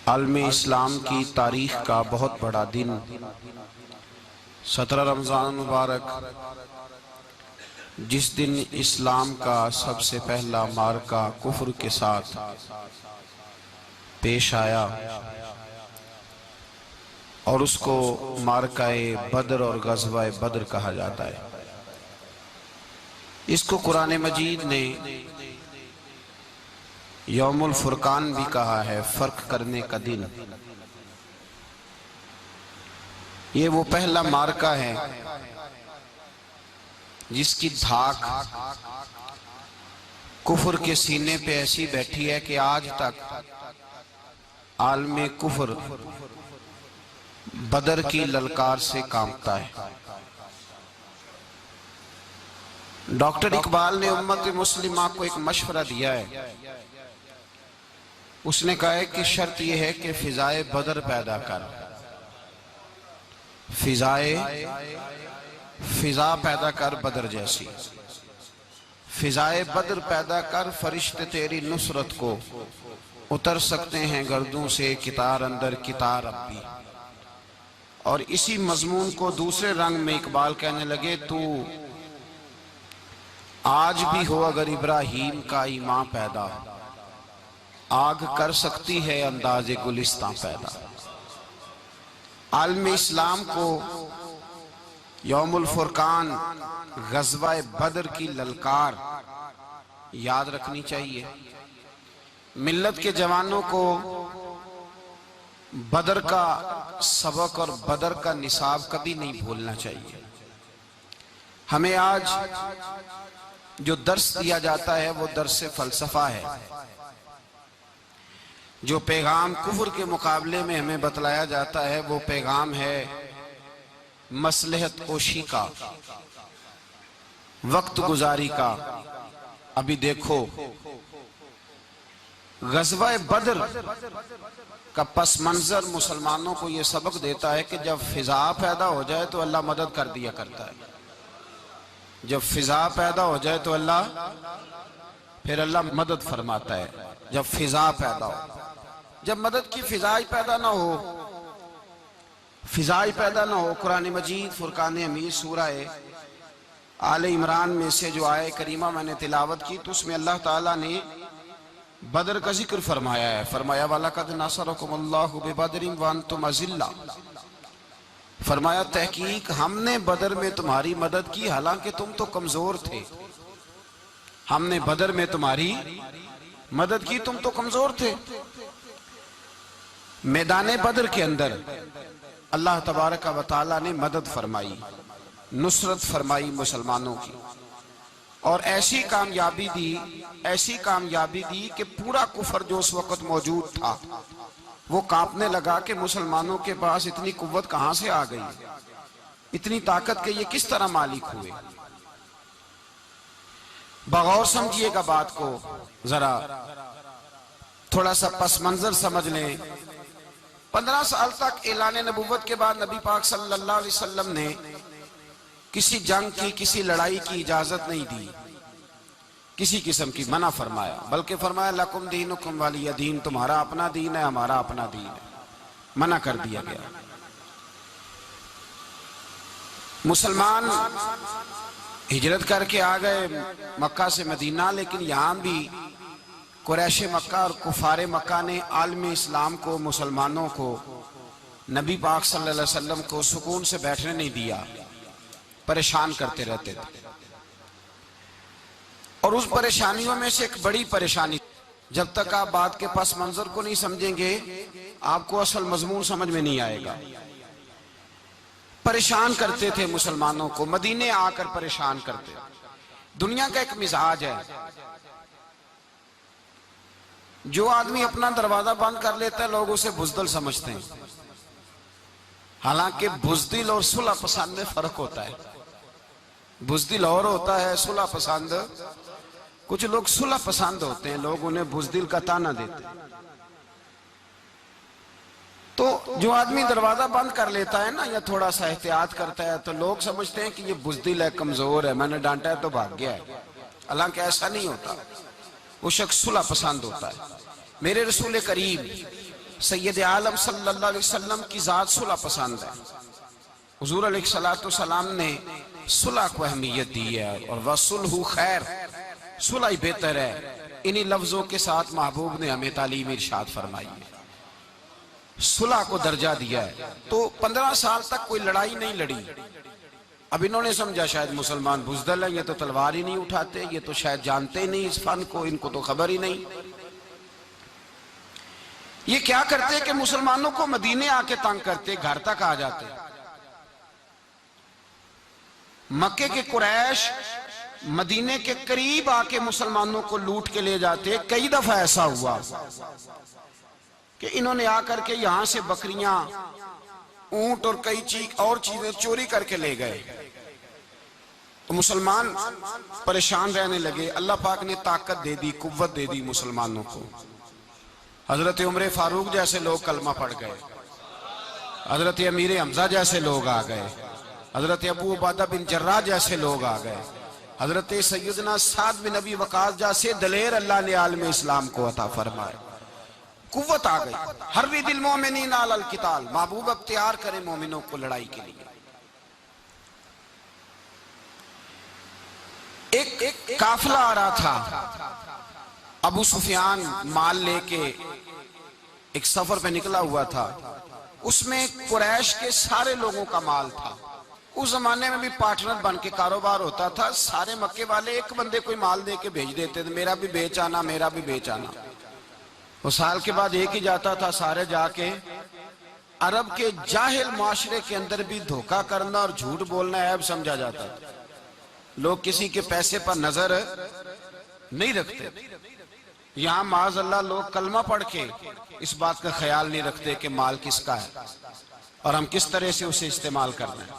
عالم اسلام کی تاریخ کا بہت بڑا دن 17 رمضان مبارک، جس دن اسلام کا سب سے پہلا معرکہ کفر کے ساتھ پیش آیا اور اس کو معرکہ بدر اور غزوہ بدر کہا جاتا ہے۔ اس کو قرآن مجید نے یوم الفرقان بھی کہا ہے، فرق کرنے کا دن۔ یہ وہ پہلا معرکہ ہے جس کی دھاک کفر کے سینے پہ ایسی بیٹھی ہے کہ آج تک عالم کفر بدر کی للکار سے کانپتا ہے۔ ڈاکٹر اقبال نے امت مسلمہ کو ایک مشورہ دیا ہے۔ اس نے کہا ہے کہ شرط یہ ہے کہ فضائے بدر پیدا کر، فضا پیدا کر بدر جیسی، فضائے بدر پیدا کر، فرشتے تیری نصرت کو اتر سکتے ہیں گردوں سے کتار اندر کتار اب بھی۔ اور اسی مضمون کو دوسرے رنگ میں اقبال کہنے لگے، تو آج بھی ہو اگر ابراہیم کا ایمان پیدا، آگ کر سکتی ہے انداز گلستان پیدا۔ عالم اسلام کو یوم الفرقان غزوہ بدر کی للکار یاد رکھنی چاہیے۔ ملت کے جوانوں کو بدر کا سبق اور بدر کا نصاب کبھی نہیں بھولنا چاہیے۔ ہمیں آج جو درس دیا جاتا ہے وہ درس فلسفہ ہے۔ جو پیغام کفر کے مقابلے میں ہمیں بتلایا جاتا ہے وہ پیغام ہے مصلحت کوشی کا، وقت گزاری کا۔ ابھی دیکھو غزوہ بدر کا پس منظر مسلمانوں کو یہ سبق دیتا ہے کہ جب فضا پیدا ہو جائے تو اللہ مدد کر دیا کرتا ہے۔ جب فضا پیدا ہو جائے تو پھر اللہ مدد فرماتا ہے۔ جب فضا پیدا ہو، جب مدد کی فضا ہی پیدا نہ ہو، قرآن مجید فرقان حمید سورہ آل عمران میں سے جو آیہ کریمہ میں نے تلاوت کی تو اس میں اللہ تعالیٰ نے بدر کا ذکر فرمایا ہے۔ فرمایا وَلَقَدْ نَصَرَكُمُ اللَّهُ بِبَدْرٍ وَأَنْتُمْ أَذِلَّةٌ، فرمایا تحقیق ہم نے بدر میں تمہاری مدد کی حالانکہ تم تو کمزور تھے۔ ہم نے بدر میں تمہاری مدد کی، تم تو کمزور تھے۔ میدان بدر کے اندر اللہ تبارک و تعالیٰ نے مدد فرمائی، نصرت فرمائی مسلمانوں کی، اور ایسی کامیابی دی کہ پورا کفر جو اس وقت موجود تھا وہ کانپنے لگا کہ مسلمانوں کے پاس اتنی قوت کہاں سے آ گئی، اتنی طاقت کہ یہ کس طرح مالک ہوئے۔ بغور سمجھیے گا بات کو، ذرا تھوڑا سا پس منظر سمجھ لیں۔ 15 سال تک اعلان نبوت کے بعد نبی پاک صلی اللہ علیہ وسلم نے کسی جنگ کی، کسی لڑائی کی اجازت نہیں دی، کسی قسم کی منع فرمایا، بلکہ فرمایا لَكُمْ دِينُكُمْ وَلِيَ دِين، تمہارا اپنا دین ہے ہمارا اپنا دین ہے، منع کر دیا گیا۔ مسلمان ہجرت کر کے آ گئے مکہ سے مدینہ، لیکن یہاں بھی قریش مکہ اور کفار مکہ نے عالم اسلام کو، مسلمانوں کو، نبی پاک صلی اللہ علیہ وسلم کو سکون سے بیٹھنے نہیں دیا، پریشان کرتے رہتے تھے۔ اور اس پریشانیوں میں سے ایک بڑی پریشانی، جب تک آپ بات کے پس منظر کو نہیں سمجھیں گے آپ کو اصل مضمون سمجھ میں نہیں آئے گا۔ پریشان کرتے تھے مسلمانوں کو، مدینے آ کر پریشان کرتے۔ دنیا کا ایک مزاج ہے، جو آدمی اپنا دروازہ بند کر لیتا ہے لوگ اسے بزدل سمجھتے ہیں، حالانکہ بزدل اور صلح پسند میں فرق ہوتا ہے۔ بزدل اور ہوتا ہے، صلح پسند، کچھ لوگ صلح پسند ہوتے ہیں، لوگ انہیں بزدل کا طعنہ دیتے ہیں۔ تو جو آدمی دروازہ بند کر لیتا ہے نا یا تھوڑا سا احتیاط کرتا ہے تو لوگ سمجھتے ہیں کہ یہ بزدل ہے، کمزور ہے، میں نے ڈانٹا ہے تو بھاگ گیا ہے، حالانکہ ایسا نہیں ہوتا۔ وہ شخص صلح پسند ہوتا ہے۔ میرے رسول کریم سید عالم صلی اللہ علیہ وسلم کی ذات صلح پسند ہے۔ حضور علیہ السلام نے صلح کو اہمیت دی ہے، اور وَصُلْحُ خیر، صلح ہی بہتر ہے۔ انہی لفظوں کے ساتھ محبوب نے ہمیں تعلیم ارشاد فرمائی ہے، صلح کو درجہ دیا ہے۔ تو 15 سال تک کوئی لڑائی نہیں لڑی۔ اب انہوں نے سمجھا شاید مسلمان بزدل ہیں، یہ تو تلوار ہی نہیں اٹھاتے، یہ تو شاید جانتے ہی نہیں اس فن کو، ان کو تو خبر ہی نہیں۔ یہ کیا کرتے کہ مسلمانوں کو مدینے آ کے تنگ کرتے، گھر تک آ جاتے۔ مکے کے قریش مدینے کے قریب آ کے مسلمانوں کو لوٹ کے لے جاتے۔ کئی دفعہ ایسا ہوا کہ انہوں نے آ کر کے یہاں سے بکریاں، اونٹ اور کئی اور چیزیں چوری کر کے لے گئے۔ تو مسلمان پریشان رہنے لگے۔ اللہ پاک نے طاقت دے دی، قوت دے دی مسلمانوں کو۔ حضرت عمر فاروق جیسے لوگ کلمہ پڑھ گئے، حضرت امیر حمزہ جیسے لوگ آ گئے، حضرت ابو عبیدہ بن جراح جیسے لوگ آ گئے، حضرت سیدنا سعد بن ابی وقاص جیسے دلیر اللہ نے عالم اسلام کو عطا فرمائے۔ قوت آ گئی۔ حرِّض المؤمنین علی القتال، محبوب اب تیار کرے مومنوں کو لڑائی کے لیے۔ ایک قافلہ آ رہا تھا، ابو سفیان مال لے کے ایک سفر پہ نکلا ہوا تھا، اس میں قریش کے سارے لوگوں کا مال تھا۔ اس زمانے میں بھی پارٹنر بن کے کاروبار ہوتا تھا، سارے مکے والے ایک بندے کوئی مال دے کے بھیج دیتے تھے، میرا بھی بیچ آنا، میرا بھی بیچ آنا۔ وہ سال کے بعد ایک ہی جاتا تھا، سارے جا کے۔ عرب کے جاہل معاشرے کے اندر بھی دھوکہ کرنا اور جھوٹ بولنا عیب سمجھا جاتا تھا۔ لوگ کسی کے پیسے پر نظر نہیں رکھتے۔ یہاں معاذ اللہ لوگ کلمہ پڑھ کے اس بات کا خیال نہیں رکھتے کہ مال کس کا ہے اور ہم کس طرح سے اسے استعمال کرنا ہے۔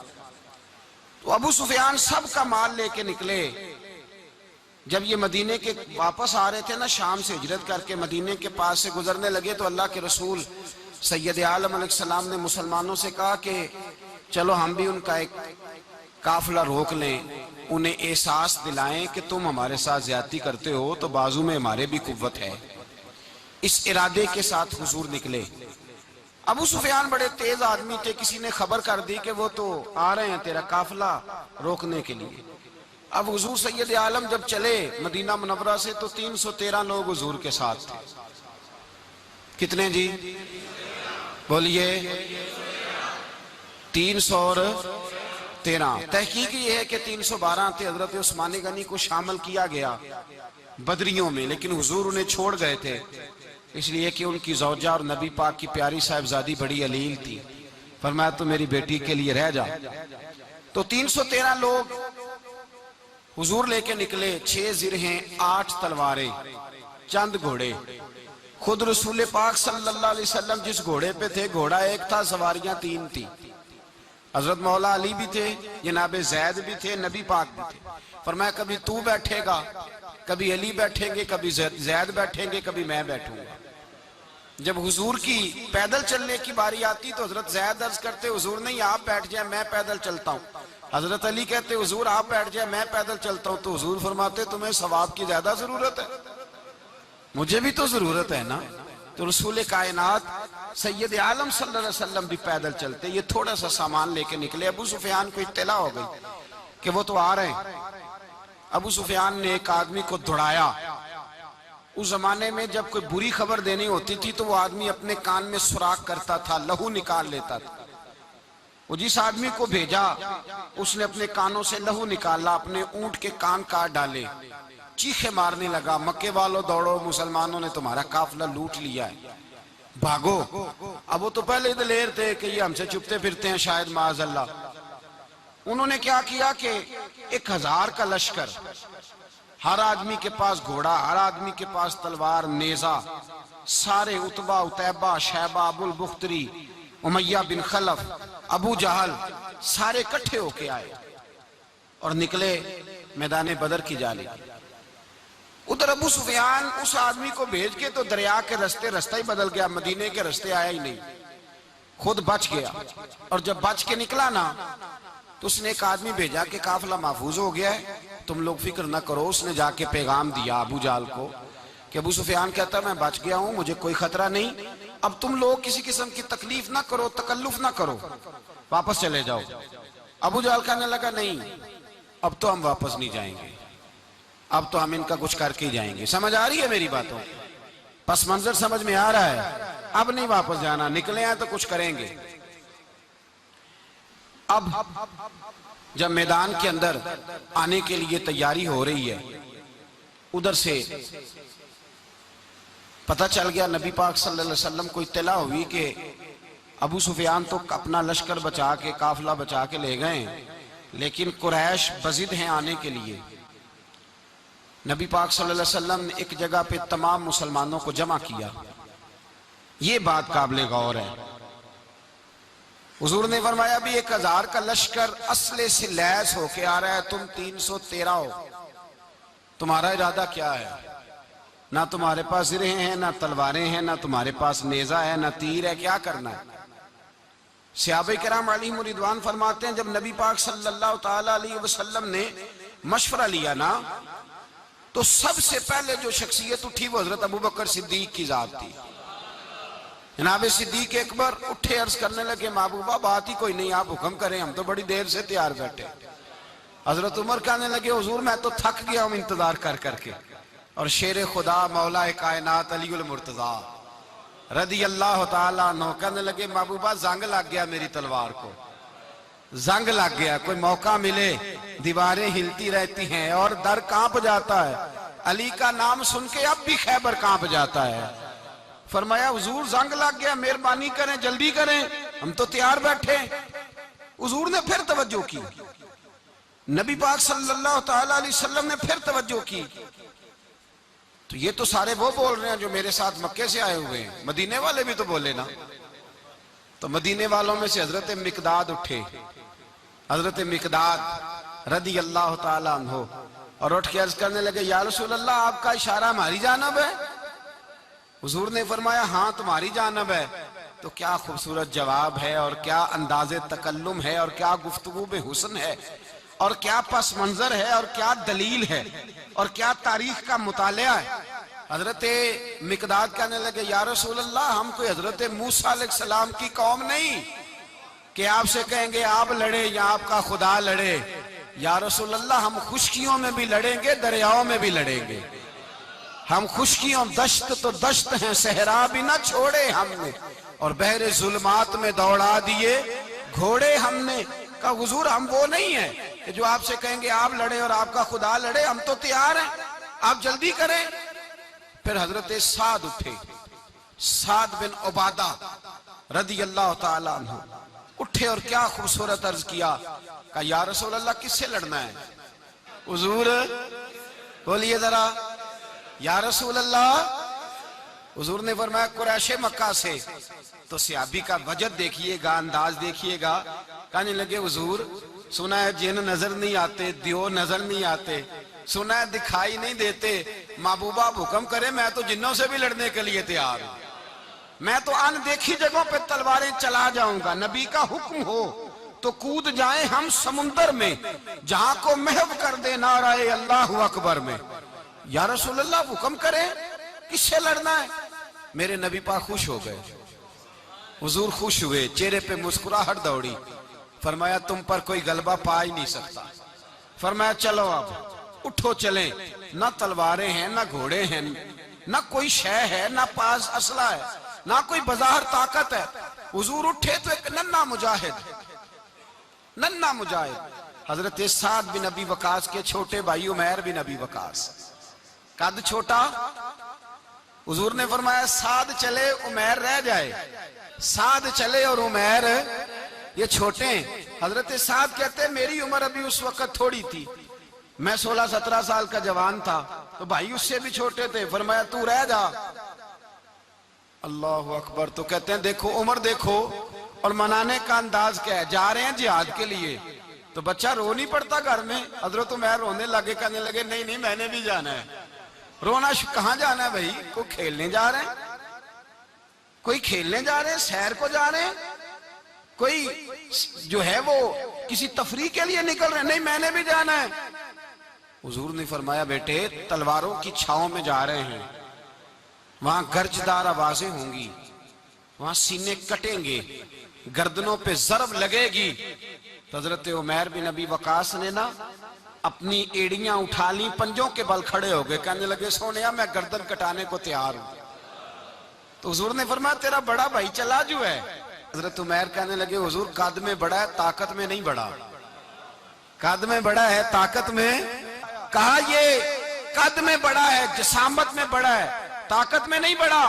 تو ابو سفیان سب کا مال لے کے نکلے۔ جب یہ مدینے کے واپس آ رہے تھے نا، شام سے ہجرت کر کے مدینے کے پاس سے گزرنے لگے، تو اللہ کے رسول سید عالم علیہ السلام نے مسلمانوں سے کہا کہ چلو ہم بھی ان کا ایک قافلہ روک لیں، انہیں احساس دلائیں کہ تم ہمارے ساتھ زیادتی کرتے ہو تو بازو میں ہمارے بھی قوت ہے۔ اس ارادے کے ساتھ حضور نکلے۔ ابو سفیان بڑے تیز آدمی تھے، کسی نے خبر کر دی کہ وہ تو آ رہے ہیں تیرا قافلہ روکنے کے لیے۔ اب حضور سید عالم جب چلے مدینہ منورہ سے تو 313 لوگ حضور کے ساتھ تھے۔ کتنے جی؟ بولیے 313۔ تحقیق یہ ہے کہ 312 تھے۔ حضرت عثمان غنی کو شامل کیا گیا بدریوں میں، لیکن حضور انہیں چھوڑ گئے تھے، اس لیے کہ ان کی زوجہ اور نبی پاک کی پیاری صاحبزادی بڑی علیل تھی۔ فرمایا تو میری بیٹی کے لیے رہ جا۔ تو 313 لوگ حضور لے کے نکلے، 6 زرہیں، 8 تلواریں، چند گھوڑے۔ خود رسول پاک صلی اللہ علیہ وسلم جس گھوڑے پہ تھے، گھوڑا ایک تھا، سواریاں 3 تھی۔ حضرت مولا علی بھی تھے، جناب زید بھی تھے، نبی پاک بھی تھے۔ فرمایا کبھی تو بیٹھے گا، کبھی علی بیٹھیں گے، کبھی زید بیٹھیں گے، کبھی میں بیٹھوں گا۔ جب حضور کی پیدل چلنے کی باری آتی تو حضرت زید عرض کرتے حضور نہیں آپ بیٹھ جائیں، میں پیدل چلتا ہوں۔ حضرت علی کہتے حضور آپ بیٹھ جائیں، میں پیدل چلتا ہوں۔ تو حضور فرماتے تمہیں ثواب کی زیادہ ضرورت ہے، مجھے بھی تو ضرورت ہے نا۔ تو رسول کائنات سید عالم صلی اللہ علیہ وسلم بھی پیدل چلتے، یہ تھوڑا سا سامان لے کے نکلے۔ ابو سفیان کو اطلاع ہو گئی کہ وہ تو آ رہے ہیں۔ ابو سفیان نے ایک آدمی کو دوڑایا۔ اس زمانے میں جب کوئی بری خبر دینی ہوتی تھی تو وہ آدمی اپنے کان میں سوراخ کرتا تھا، لہو نکال لیتا تھا۔ وہ جس آدمی کو بھیجا اس نے اپنے کانوں سے لہو نکالا، اپنے اونٹ کے کان کاٹ ڈالے، چیخے مارنے لگا، مکے والوں دوڑو، مسلمانوں نے تمہارا قافلہ لوٹ لیا ہے، بھاگو۔ اب وہ تو پہلے دلیر تھے کہ یہ ہم سے چھپتے پھرتے ہیں شاید معاذ اللہ۔ انہوں نے کیا کیا کہ 1000 کا لشکر، ہر آدمی کے پاس گھوڑا، ہر آدمی کے پاس تلوار، نیزہ، سارے عتبہ، عتیبہ، شیبہ، ابو البختری، امیہ بن خلف، ابو جہل، سارے کٹھے ہو کے آئے اور نکلے میدان بدر کی جانب۔ ادھر ابو سفیان اس آدمی کو بھیج کے تو دریا کے رستہ ہی بدل گیا، مدینے کے رستے آیا ہی نہیں، خود بچ گیا۔ اور جب بچ کے نکلا نا تو اس نے ایک آدمی بھیجا کہ قافلہ محفوظ ہو گیا ہے، تم لوگ فکر نہ کرو۔ اس نے جا کے پیغام دیا ابو جہل کو، کہ ابو سفیان کہتا ہے میں بچ گیا ہوں، مجھے کوئی خطرہ نہیں، اب تم لوگ کسی قسم کی تکلیف نہ کرو، تکلف نہ کرو، واپس چلے جاؤ۔ ابو جہل کہنے لگا نہیں، اب تو ہم واپس نہیں جائیں گے، اب تو ہم ان کا کچھ کر کے ہی جائیں گے۔ سمجھ آ رہی ہے میری باتوں؟ پس منظر سمجھ میں آ رہا ہے؟ اب نہیں واپس جانا، نکلے ہیں تو کچھ کریں گے۔ اب جب میدان کے اندر آنے کے لیے تیاری ہو رہی ہے، ادھر سے پتہ چل گیا، نبی پاک صلی اللہ علیہ وسلم کو اطلاع ہوئی کہ ابو سفیان تو اپنا لشکر بچا کے، قافلہ بچا کے لے گئے، لیکن قریش بضد ہیں آنے کے لیے۔ نبی پاک صلی اللہ علیہ وسلم نے ایک جگہ پہ تمام مسلمانوں کو جمع کیا۔ یہ بات قابل غور ہے۔ حضور نے فرمایا بھی 1000 کا لشکر اسلحے سے لیس ہو کے آ رہا ہے، تم 313 ہو، تمہارا ارادہ کیا ہے؟ نہ تمہارے پاس زرہیں ہیں، نہ تلواریں ہیں، نہ تمہارے پاس نیزہ ہے، نہ تیر ہے، کیا کرنا ہے؟ صحابہ کرام علیہم رضوان فرماتے ہیں جب نبی پاک صلی اللہ تعالی علیہ وسلم نے مشورہ لیا نا، تو سب سے پہلے جو شخصیت اٹھی وہ حضرت ابوبکر صدیق کی ذات تھی۔ جناب صدیق اکبر اٹھے، عرض کرنے لگے محبوبہ بات ہی کوئی نہیں، آپ حکم کریں، ہم تو بڑی دیر سے تیار بیٹھے۔ حضرت عمر کہنے لگے حضور میں تو تھک گیا ہوں انتظار کر کر کے۔ اور شیر خدا مولا کائنات علی المرتضیٰ رضی اللہ تعالیٰ عنہ کہنے لگے محبوبہ زنگ لگ گیا میری تلوار کو، زنگ لگ گیا، کوئی موقع ملے دیواریں ہلتی رہتی ہیں اور در کانپ جاتا ہے، علی کا نام سن کے اب بھی خیبر کانپ جاتا ہے۔ فرمایا حضور زنگ لگ گیا، مہربانی کریں، جلدی کریں، ہم تو تیار بیٹھے۔ حضور نے پھر توجہ کی، نبی پاک صلی اللہ تعالیٰ علیہ وسلم نے پھر توجہ کی، تو یہ تو سارے وہ بول رہے ہیں جو میرے ساتھ مکے سے آئے ہوئے ہیں، مدینے والے بھی تو بولے نا۔ تو مدینے والوں میں سے حضرت مقداد اٹھے، حضرت مقداد رضی اللہ تعالیٰ عنہ، اور اٹھ کے عرض کرنے لگے یا رسول اللہ آپ کا اشارہ ہماری جانب ہے؟ حضور نے فرمایا ہاں تمہاری جانب ہے۔ تو کیا خوبصورت جواب ہے، اور کیا انداز تکلم ہے، اور کیا گفتگو بے حسن ہے، اور کیا پس منظر ہے، اور کیا دلیل ہے، اور کیا تاریخ کا مطالعہ ہے۔ حضرت مقداد کہنے لگے یا رسول اللہ ہم کوئی حضرت موسیٰ علیہ السلام کی قوم نہیں کہ آپ سے کہیں گے آپ لڑے یا آپ کا خدا لڑے۔ یا رسول اللہ ہم خشکیوں میں بھی لڑیں گے، دریاؤں میں بھی لڑیں گے، ہم خشکیوں دشت تو دشت ہیں، صحرا بھی نہ چھوڑے ہم نے، اور بحر ظلمات میں دوڑا دیے گھوڑے ہم نے۔ کہا حضور ہم وہ نہیں ہیں کہ جو آپ سے کہیں گے آپ لڑے اور آپ کا خدا لڑے، ہم تو تیار ہیں، آپ جلدی کریں۔ پھر حضرت سعد اٹھے، سعد بن عبادہ رضی اللہ تعالیٰ عنہ اٹھے اور کیا خوبصورت عرض کیا، کہا یا رسول اللہ کس سے لڑنا ہے؟ حضور بولیے ذرا یا رسول اللہ۔ حضور نے فرمایا قریش مکہ سے۔ تو صحابی کا وجد دیکھیے گا، انداز دیکھیے گا، کہنے لگے حضور سنا ہے جن نظر نہیں آتے، دیو نظر نہیں آتے، سنا ہے دکھائی نہیں دیتے، محبوبہ حکم کرے میں تو جنوں سے بھی لڑنے کے لیے تیار ہوں، میں تو ان دیکھی جگہوں پہ تلواریں چلا جاؤں گا، نبی کا حکم ہو تو کود جائیں ہم سمندر میں، جہاں کو محو کر دے نعرہ اللہ اکبر میں۔ یا رسول اللہ حکم کریں کس سے لڑنا ہے؟ میرے نبی پاک خوش ہو گئے، حضور خوش ہوئے، چہرے پہ مسکراہٹ دوڑی، فرمایا تم پر کوئی غلبہ پا ہی نہیں سکتا۔ فرمایا چلو اب اٹھو چلیں، نہ تلواریں ہیں، نہ گھوڑے ہیں، نہ کوئی شے ہے، نہ پاس اسلحہ ہے، نہ کوئی بظاہر طاقت ہے۔ حضور اٹھے تو ایک ننھا مجاہد حضرت سعد بن ابی وقاص کے چھوٹے بھائی عمیر بن ابی وقاص، قد چھوٹا، حضور نے فرمایا سعد چلے عمیر رہ جائے، سعد چلے اور عمیر یہ چھوٹے ہیں۔ حضرت سعد کہتے ہیں میری عمر ابھی اس وقت تھوڑی تھی، میں 16-17 سال کا جوان تھا، تو بھائی اس سے بھی چھوٹے تھے، فرمایا تو رہ جا۔ اللہ اکبر۔ تو کہتے ہیں دیکھو عمر دیکھو، اور منانے کا انداز کیا ہے، جا رہے ہیں جہاد کے لیے، تو بچہ رو نہیں پڑتا گھر میں۔ حضرت عمیر رونے لگے، کہنے لگے نہیں میں نے بھی جانا ہے۔ رونا کہاں جانا ہے بھائی؟ کوئی کھیلنے جا رہے ہیں، کوئی کھیلنے جا رہے ہیں، سیر کو جا رہے ہیں، کوئی جو ہے وہ کسی تفریح کے لیے نکل رہے ہیں، نہیں میں نے بھی جانا ہے۔ حضور نے فرمایا بیٹے تلواروں کی چھاؤں میں جا رہے ہیں، وہاں گرجدار آوازیں ہوں گی، وہاں سینے کٹیں گے، گردنوں پہ ضرب لگے گی۔ تو حضرت عمیر بن ابی وقاص نے نا اپنی ایڑیاں اٹھا لی، پنجوں کے بل کھڑے ہو گئے، کہنے لگے سونیا میں گردن کٹانے کو تیار ہوں۔ تو حضور نے فرمایا تیرا بڑا بھائی چلا جو ہے۔ حضرت عمیر کہنے لگے حضور قد میں بڑا ہے، طاقت میں نہیں بڑا۔ قد میں بڑا ہے، طاقت میں، کہا یہ قد میں بڑا ہے، جسامت میں بڑا ہے، طاقت میں نہیں بڑا۔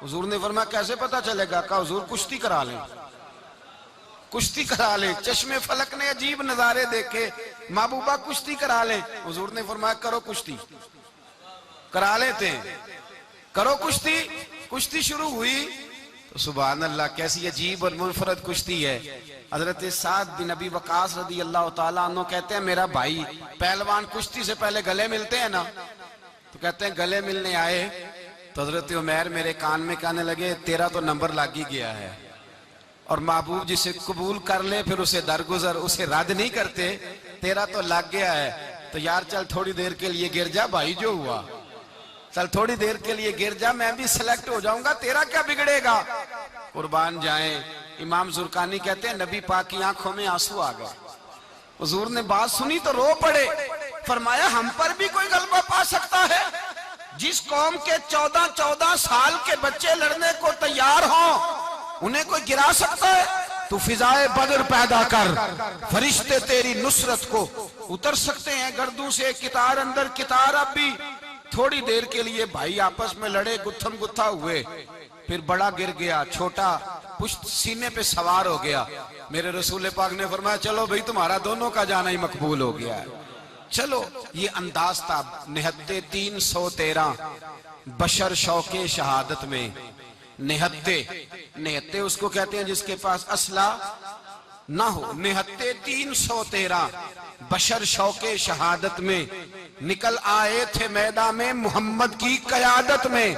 حضور نے فرمایا کیسے پتا چلے گا؟ کہا حضور کشتی کرا لیں، کشتی کرا لیں۔ چشم فلک نے عجیب نظارے دیکھے، محبوبہ کشتی کرا لیں۔ حضور نے فرمایا کرو کشتی، کرا لیتے ہیں، کرو کشتی۔ کشتی شروع ہوئی تو سبحان اللہ کیسی عجیب اور منفرد کشتی ہے۔ حضرت سعد بن ابی وقاص رضی اللہ تعالیٰ عنہ کہتے ہیں میرا بھائی پہلوان کشتی سے پہلے گلے ملتے ہیں نا، تو کہتے ہیں گلے ملنے آئے تو حضرت عمیر میرے کان میں کہنے لگے تیرا تو نمبر لگ ہی گیا ہے، اور محبوب جسے قبول کر لے پھر اسے درگزر، اسے رد نہیں کرتے، تیرا تو لگ گیا ہے، تو یار چل تھوڑی دیر کے لیے گر جا بھائی، جو ہوا چل تھوڑی دیر کے لیے گر جا، میں بھی سلیکٹ ہو جاؤں گا، تیرا کیا بگڑے گا؟ قربان جائیں۔ امام زرقانی کہتے ہیں نبی پاک کی آنکھوں میں آنسو آ گئے، حضور نے بات سنی تو رو پڑے، فرمایا ہم پر بھی کوئی غلبہ پا سکتا ہے؟ جس قوم کے 14 سال کے بچے لڑنے کو تیار ہوں انہیں کوئی گرا سکتا ہے؟ تو فضائے بدر پیدا کر، فرشتے تیری نصرت کو اتر سکتے ہیں گردوں سے، کتار اندر کتار۔ اب بھی تھوڑی دیر کے لیے بھائی آپس میں لڑے، گتھم گتھا ہوئے، پھر بڑا گر گیا، چھوٹا پشت سینے پہ سوار ہو گیا۔ میرے رسول پاک نے فرمایا چلو بھئی تمہارا دونوں کا جانا ہی مقبول ہو گیا ہے، چلو۔ یہ انداز تھا نہتے 313 بشر شوق شہادت میں۔ نہتے اس کو کہتے ہیں جس کے پاس اسلحہ نہ ہو۔ نہتے 313 بشر شوق شہادت میں نکل آئے تھے میدان میں محمد کی قیادت میں،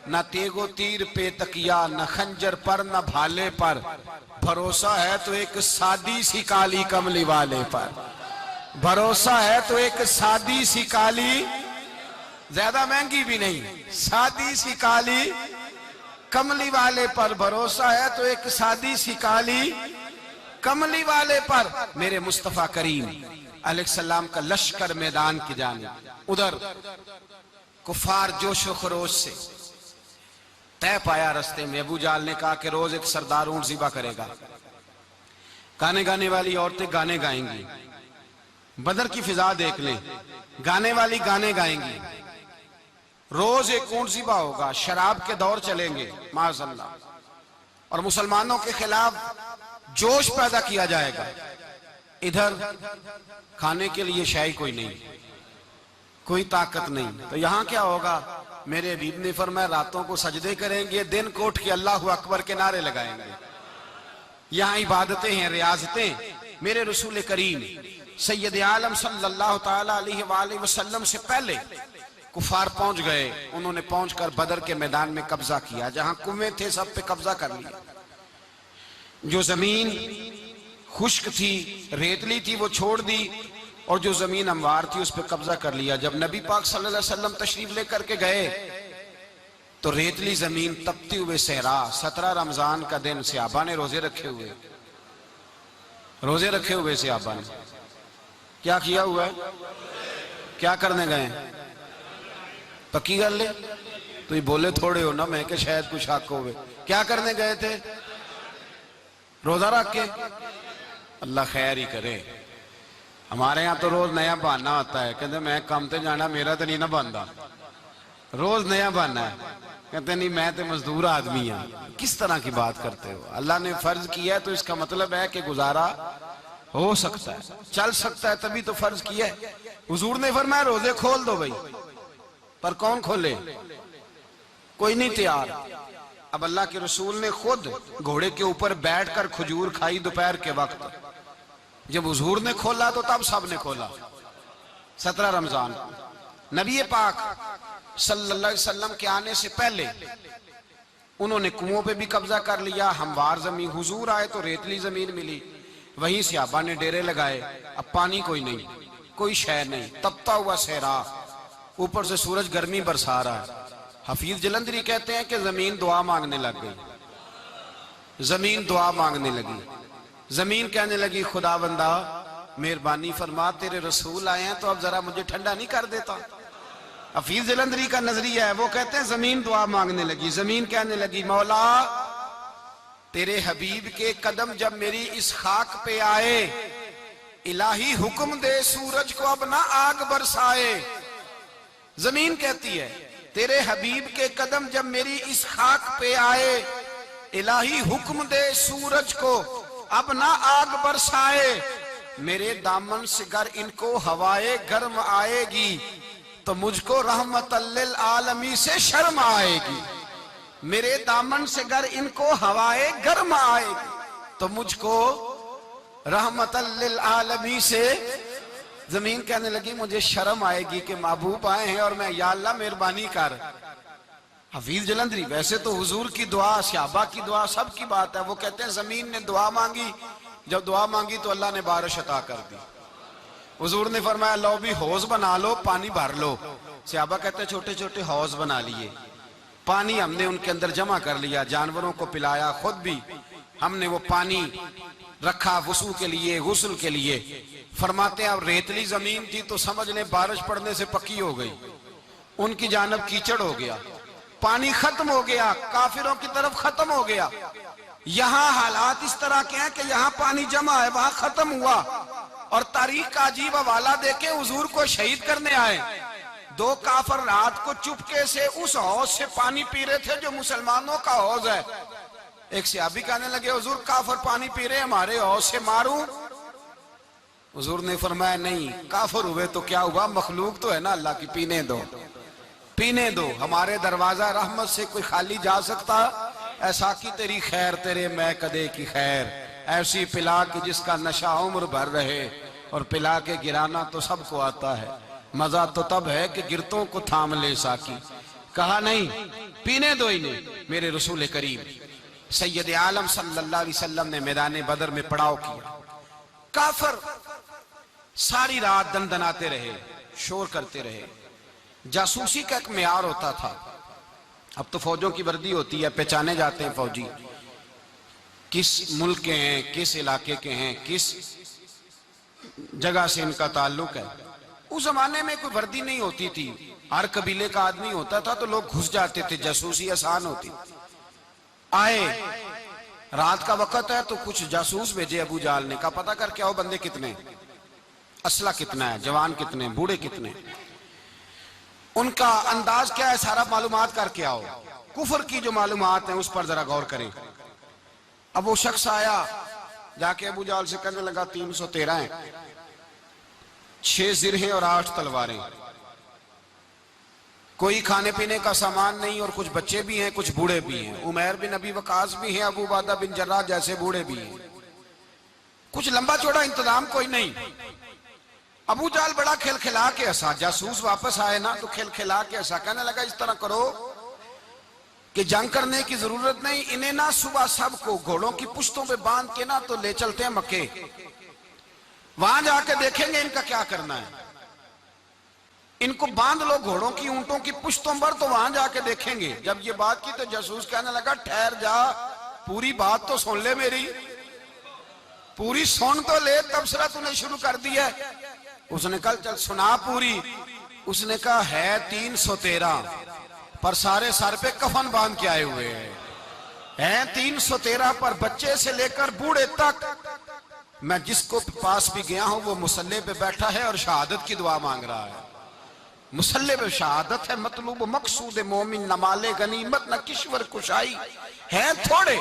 نہ تیگ و تیر پہ تکیا، نہ خنجر پر نہ بھالے پر، بھروسہ ہے تو ایک سادی سی کالی کملی والے پر، بھروسہ ہے تو ایک سادی سی کالی، زیادہ مہنگی بھی نہیں، سادی سی کالی کملی والے پر، بھروسہ ہے تو ایک سادی سی کالی کملی والے پر۔ میرے مصطفیٰ کریم علیہ السلام کا لشکر میدان کی جانب، ادھر کفار جوش و خروش سے طے پایا رستے میں۔ ابو جہل نے کہا کہ روز ایک سردار اونٹ ذبح کرے گا، گانے گانے والی عورتیں گانے گائیں گی، بدر کی فضا دیکھ لیں، گانے والی گانے گائیں گی، روز ایک اونٹ ذبح ہوگا، شراب کے دور چلیں گے معاذ اللہ، اور مسلمانوں کے خلاف جوش پیدا کیا جائے گا۔ ادھر کھانے کے لیے شے کوئی نہیں، کوئی طاقت نہیں، تو یہاں کیا ہوگا؟ میرے حبیب نے فرمایا راتوں کو سجدے کریں گے، دن کو اٹھ کے اللہ اکبر کے نعرے لگائیں گے۔ یہاں عبادتیں ہیں، ریاضتیں۔ میرے رسول کریم سید عالم صلی اللہ تعالیٰ علیہ وآلہ وسلم سے پہلے کفار پہنچ گئے، انہوں نے پہنچ کر بدر کے میدان میں قبضہ کیا، جہاں کنویں تھے سب پہ قبضہ کر لیا، جو زمین خشک تھی ریتلی تھی وہ چھوڑ دی، اور جو زمین ہموار تھی اس پہ قبضہ کر لیا۔ جب نبی پاک صلی اللہ علیہ وسلم تشریف لے کر کے گئے تو ریتلی زمین تپتی ہوئے صحرا، 17 رمضان کا دن، صحابہ نے روزے رکھے ہوئے صحابہ نے کیا کیا ہوا ہے؟ کیا کرنے گئے؟ پکی کر لے تو یہ بولے تھوڑے ہو نا، میں کہ شاید کچھ حق ہوئے۔ کیا کرنے گئے تھے؟ روزہ رکھ کے۔ اللہ خیر ہی کرے۔ ہمارے ہاں تو روز نیا بہانہ ہوتا ہے، کہتے میں کام تے جانا، میرا تو نہیں نہ بنتا، روز نیا بہانہ ہے، کہتے نہیں میں تو مزدور آدمی ہوں۔ کس طرح کی بات کرتے ہو؟ اللہ نے فرض کیا ہے تو اس کا مطلب ہے کہ گزارا ہو سکتا ہے، چل سکتا ہے، تبھی تو فرض کیا ہے۔ حضور نے فرمایا روزے کھول دو بھائی، پر کون کھولے؟ کوئی نہیں تیار۔ اب اللہ کے رسول نے خود گھوڑے کے اوپر بیٹھ کر کھجور کھائی دوپہر کے وقت، جب حضور نے کھولا تو تب سب نے کھولا۔ 17 رمضان نبی پاک صلی اللہ علیہ وسلم کے آنے سے پہلے انہوں نے کنووں پہ بھی قبضہ کر لیا، ہموار زمین، حضور آئے تو ریتلی زمین ملی، وہیں صحابہ نے ڈیرے لگائے۔ اب پانی کوئی نہیں، کوئی شے نہیں، تپتا ہوا صحرا، اوپر سے سورج گرمی برسا رہا ہے، حفیظ جلندری کہتے ہیں کہ زمین دعا مانگنے لگ گئی، زمین دعا مانگنے لگی، زمین کہنے لگی خدا بندہ مہربانی فرما، تیرے رسول آئے ہیں تو اب ذرا مجھے ٹھنڈا نہیں کر دیتا۔ حفیظ جلندری کا نظریہ ہے، وہ کہتے ہیں زمین دعا مانگنے لگی، زمین کہنے لگی مولا تیرے حبیب کے قدم جب میری اس خاک پہ آئے، الہی حکم دے سورج کو اب نہ آگ برسائے۔ زمین کہتی ہے تیرے حبیب کے قدم جب میری اس خاک پہ آئے، الہی حکم دے سورج کو اب نہ آگ برسائے، میرے دامن سے گر ان کو ہوائے گرم آئے گی تو مجھ کو رحمت للعالمین سے شرم آئے گی، میرے دامن سے گر ان کو ہوائے گرم آئے گی تو مجھ کو رحمت للعالمین سے۔ زمین کہنے لگی مجھے شرم آئے گی کہ محبوب آئے ہیں اور میں یا اللہ مہربانی کر۔ حفیظ جلندری ویسے تو حضور کی دعا، صحابہ کی دعا سب کی بات ہے، وہ کہتے ہیں زمین نے دعا مانگی، جب دعا مانگی تو اللہ نے بارش عطا کر دی۔ حضور نے فرمایا لو بھی حوض بنا لو، پانی بھر لو۔ صحابہ کہتے ہیں چھوٹے چھوٹے حوض بنا لیے، پانی ہم نے ان کے اندر جمع کر لیا، جانوروں کو پلایا، خود بھی ہم نے وہ پانی رکھا وضو کے لیے، غسل کے لیے۔ فرماتے ہیں اب ریتلی زمین تھی تو سمجھ لیں بارش پڑنے سے پکی ہو گئی، ان کی جانب کیچڑ ہو گیا، پانی ختم ہو گیا، کافروں کی طرف ختم ہو گیا۔ یہاں حالات اس طرح کے ہیں کہ یہاں پانی جمع ہے، وہاں ختم ہوا، اور تاریخ کا عجیب حوالہ دیکھیں حضور کو شہید کرنے آئے، دو کافر رات کو چپکے سے اس حوض سے پانی پی رہے تھے جو مسلمانوں کا حوض ہے۔ ایک صحابی کہنے لگے حضور کافر پانی پی رہے ہمارے حوض سے، ماروں؟ حضور نے فرمایا نہیں، کافر ہوئے تو کیا ہوا، مخلوق تو ہے نا اللہ کی، پینے دو پینے دو، ہمارے دروازہ رحمت سے کوئی خالی جا سکتا؟ ایسا کی تیری خیر تیرے میں کدے کی خیر، ایسی پلا کہ جس کا نشہ عمر بھر رہے، اور پلا کے گرانا تو سب کو آتا ہے، مزہ تو تب ہے کہ گرتوں کو تھام لے ساکی۔ کہا نہیں پینے دو انہیں۔ میرے رسول کریم سید عالم صلی اللہ علیہ وسلم نے میدان بدر میں پڑاؤ کیا، کافر ساری رات دندناتے رہے، شور کرتے رہے۔ جاسوسی کا ایک معیار ہوتا تھا، اب تو فوجوں کی وردی ہوتی ہے، پہچانے جاتے ہیں فوجی کس ملک کے ہیں، کس علاقے کے ہیں، کس جگہ سے ان کا تعلق ہے۔ اس زمانے میں کوئی وردی نہیں ہوتی تھی، ہر قبیلے کا آدمی ہوتا تھا تو لوگ گھس جاتے تھے، جاسوسی آسان ہوتی۔ آئے رات کا وقت ہے تو کچھ جاسوس بھیجے ابو جہل نے، کہا پتہ کر کے آؤ بندے کتنے، اسلحہ کتنا ہے، جوان کتنے، بوڑھے کتنے، ان کا انداز کیا ہے، سارا معلومات کر کے آؤ، کفر کی جو معلومات ہیں اس پر ذرا غور کریں۔ اب وہ شخص آیا، جا کے ابو جہل سے کہنے لگا 313 ہیں، 6 زرہیں اور 8 تلواریں، کوئی کھانے پینے کا سامان نہیں، اور کچھ بچے بھی ہیں کچھ بوڑھے بھی ہیں، عمیر بن ابی وقاص بھی ہیں، ابو عبیدہ بن جراح جیسے بوڑھے بھی ہیں، کچھ لمبا چوڑا انتظام کوئی نہیں۔ ابو جہل بڑا کھل کھلا کے ہنسا، جاسوس واپس آئے نا تو کھل کھلا کے ہنسا، کہنے لگا اس طرح کرو کہ جنگ کرنے کی ضرورت نہیں، انہیں نا صبح سب کو گھوڑوں کی پشتوں پہ باندھ کے نا تو لے چلتے ہیں مکے، وہاں جا کے دیکھیں گے ان کا کیا کرنا ہے، ان کو باندھ لو گھوڑوں کی اونٹوں کی پشتوں پر تو وہاں جا کے دیکھیں گے۔ جب یہ بات کی تو جاسوس کہنے لگا ٹھہر جا، پوری بات تو سن لے، میری پوری سن تو لے، تبصرہ تو نے شروع کر دی ہے۔ اس نے کہا چل سنا پوری۔ اس نے کہا ہے 313 پر سارے سر پہ کفن باندھ کے آئے ہوئے ہیں 313 پر بچے سے لے کر بوڑھے تک، میں جس کو پاس بھی گیا ہوں وہ مصلی پہ بیٹھا ہے اور شہادت کی دعا مانگ رہا ہے۔ مصلی پہ شہادت ہے، مطلوب مقصود مومن نہ مال غنیمت نہ کشور کشائی، ہیں تھوڑے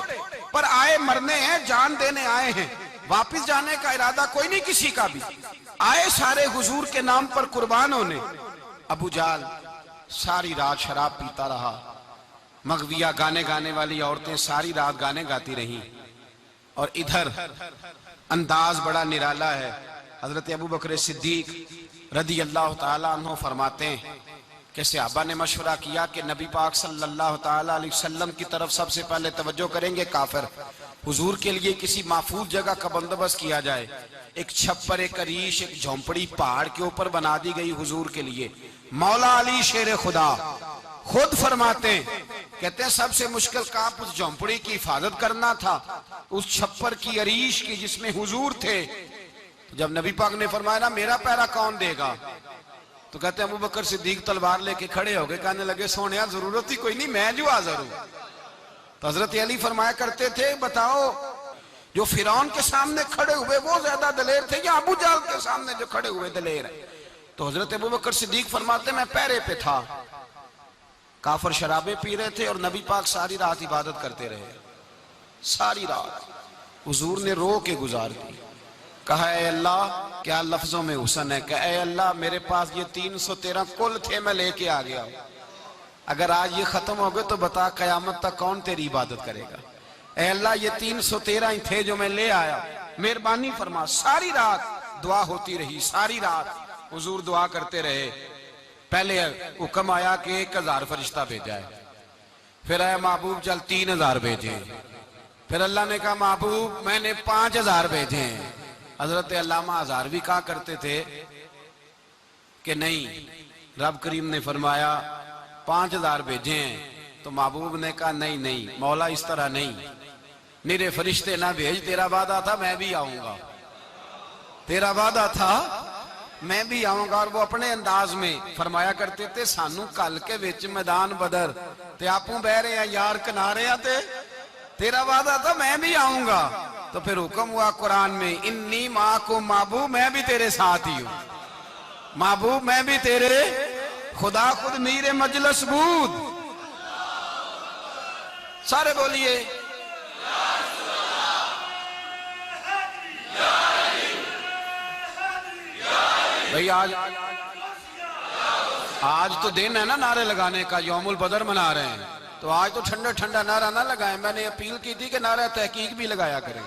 پر آئے مرنے ہیں، جان دینے آئے ہیں، واپس جانے کا ارادہ کوئی نہیں کسی کا بھی، آئے سارے حضور کے نام پر قربان ہونے۔ ابو جہل ساری رات شراب پیتا رہا، مغویہ گانے گانے والی عورتیں ساری رات گانے گاتی رہیں، اور ادھر انداز بڑا نرالا ہے۔ حضرت ابوبکر صدیق رضی اللہ تعالیٰ عنہ فرماتے ہیں کہ صحابہ نے مشورہ کیا کہ نبی پاک صلی اللہ تعالیٰ علیہ وسلم کی طرف سب سے پہلے توجہ کریں گے کافر، حضور کے لیے کسی محفوظ جگہ کا بندوبست کیا جائے، ایک چھپر، ایک عریش، ایک جھونپڑی پہاڑ کے اوپر بنا دی گئی حضور کے لیے، مولا علی شیر خدا خود فرماتے ہیں، کہتے ہیں سب سے مشکل کام اس جھونپڑی کی حفاظت کرنا تھا، اس چھپر کی عریش کی جس میں حضور تھے۔ جب نبی پاک نے فرمایا نا میرا پہرا کون دے گا، تو کہتے ہیں ابو بکر صدیق تلوار لے کے کھڑے ہو گئے، کہنے لگے سونیا ضرورت ہی کوئی نہیں، میں جو حاضر ہوں۔ تو حضرت علی فرمایا کرتے تھے بتاؤ جو فرعون کے سامنے کھڑے ہوئے وہ زیادہ دلیر تھے یا ابو جہل کے سامنے جو کھڑے ہوئے دلیر ہیں؟ تو حضرت ابو بکر صدیق فرماتے میں پہرے پہ تھا، کافر شرابیں پی رہے تھے اور نبی پاک ساری رات عبادت کرتے رہے، ساری رات حضور نے رو کے گزار دی۔ کہا اے اللہ، کیا لفظوں میں حسن ہے کہ اے اللہ میرے پاس یہ 313 کل تھے میں لے کے آ گیا ہوں، اگر آج یہ ختم ہو گئے تو بتا قیامت تک کون تیری عبادت کرے گا؟ اے اللہ یہ 313 ہی تھے جو میں لے آیا، مہربانی فرما۔ ساری رات دعا ہوتی رہی، ساری رات حضور دعا کرتے رہے۔ پہلے حکم آیا کہ 1000 فرشتہ بھیجا ہے، پھر اے محبوب چل 3000 بھیجے، پھر اللہ نے کہا محبوب میں نے 5000 بھیجے ہیں۔ حضرت علامہ ہزاروی کہا کرتے تھے کہ نہیں، رب کریم نے فرمایا 5000 بھیجے ہیں، تو محبوب نے کہا نہیں مولا اس طرح نہیں، میرے فرشتے نہ بھیج، تیرا وعدہ تھا میں بھی آؤں گا، تیرا وعدہ تھا میں بھی آؤں گا۔ اور وہ اپنے انداز میں فرمایا کرتے تھے سانو کل کے وچ میدان بدر تے آپوں بہ رہے ہیں یار کنارے تے تیرا وعدہ تھا میں بھی آؤں گا۔ تو پھر حکم ہوا قرآن میں انی معکم، محبوب میں بھی تیرے ساتھ ہی ہوں، محبوب میں بھی تیرے، خدا خود میر مجلس بود۔ سارے بولیے بھئی آج تو دن ہے نا نعرے لگانے کا، یوم البدر منا رہے ہیں، تو آج تو ٹھنڈا ٹھنڈا نعرہ نہ لگائیں، میں نے اپیل کی تھی کہ نعرہ تحقیق بھی لگایا کریں۔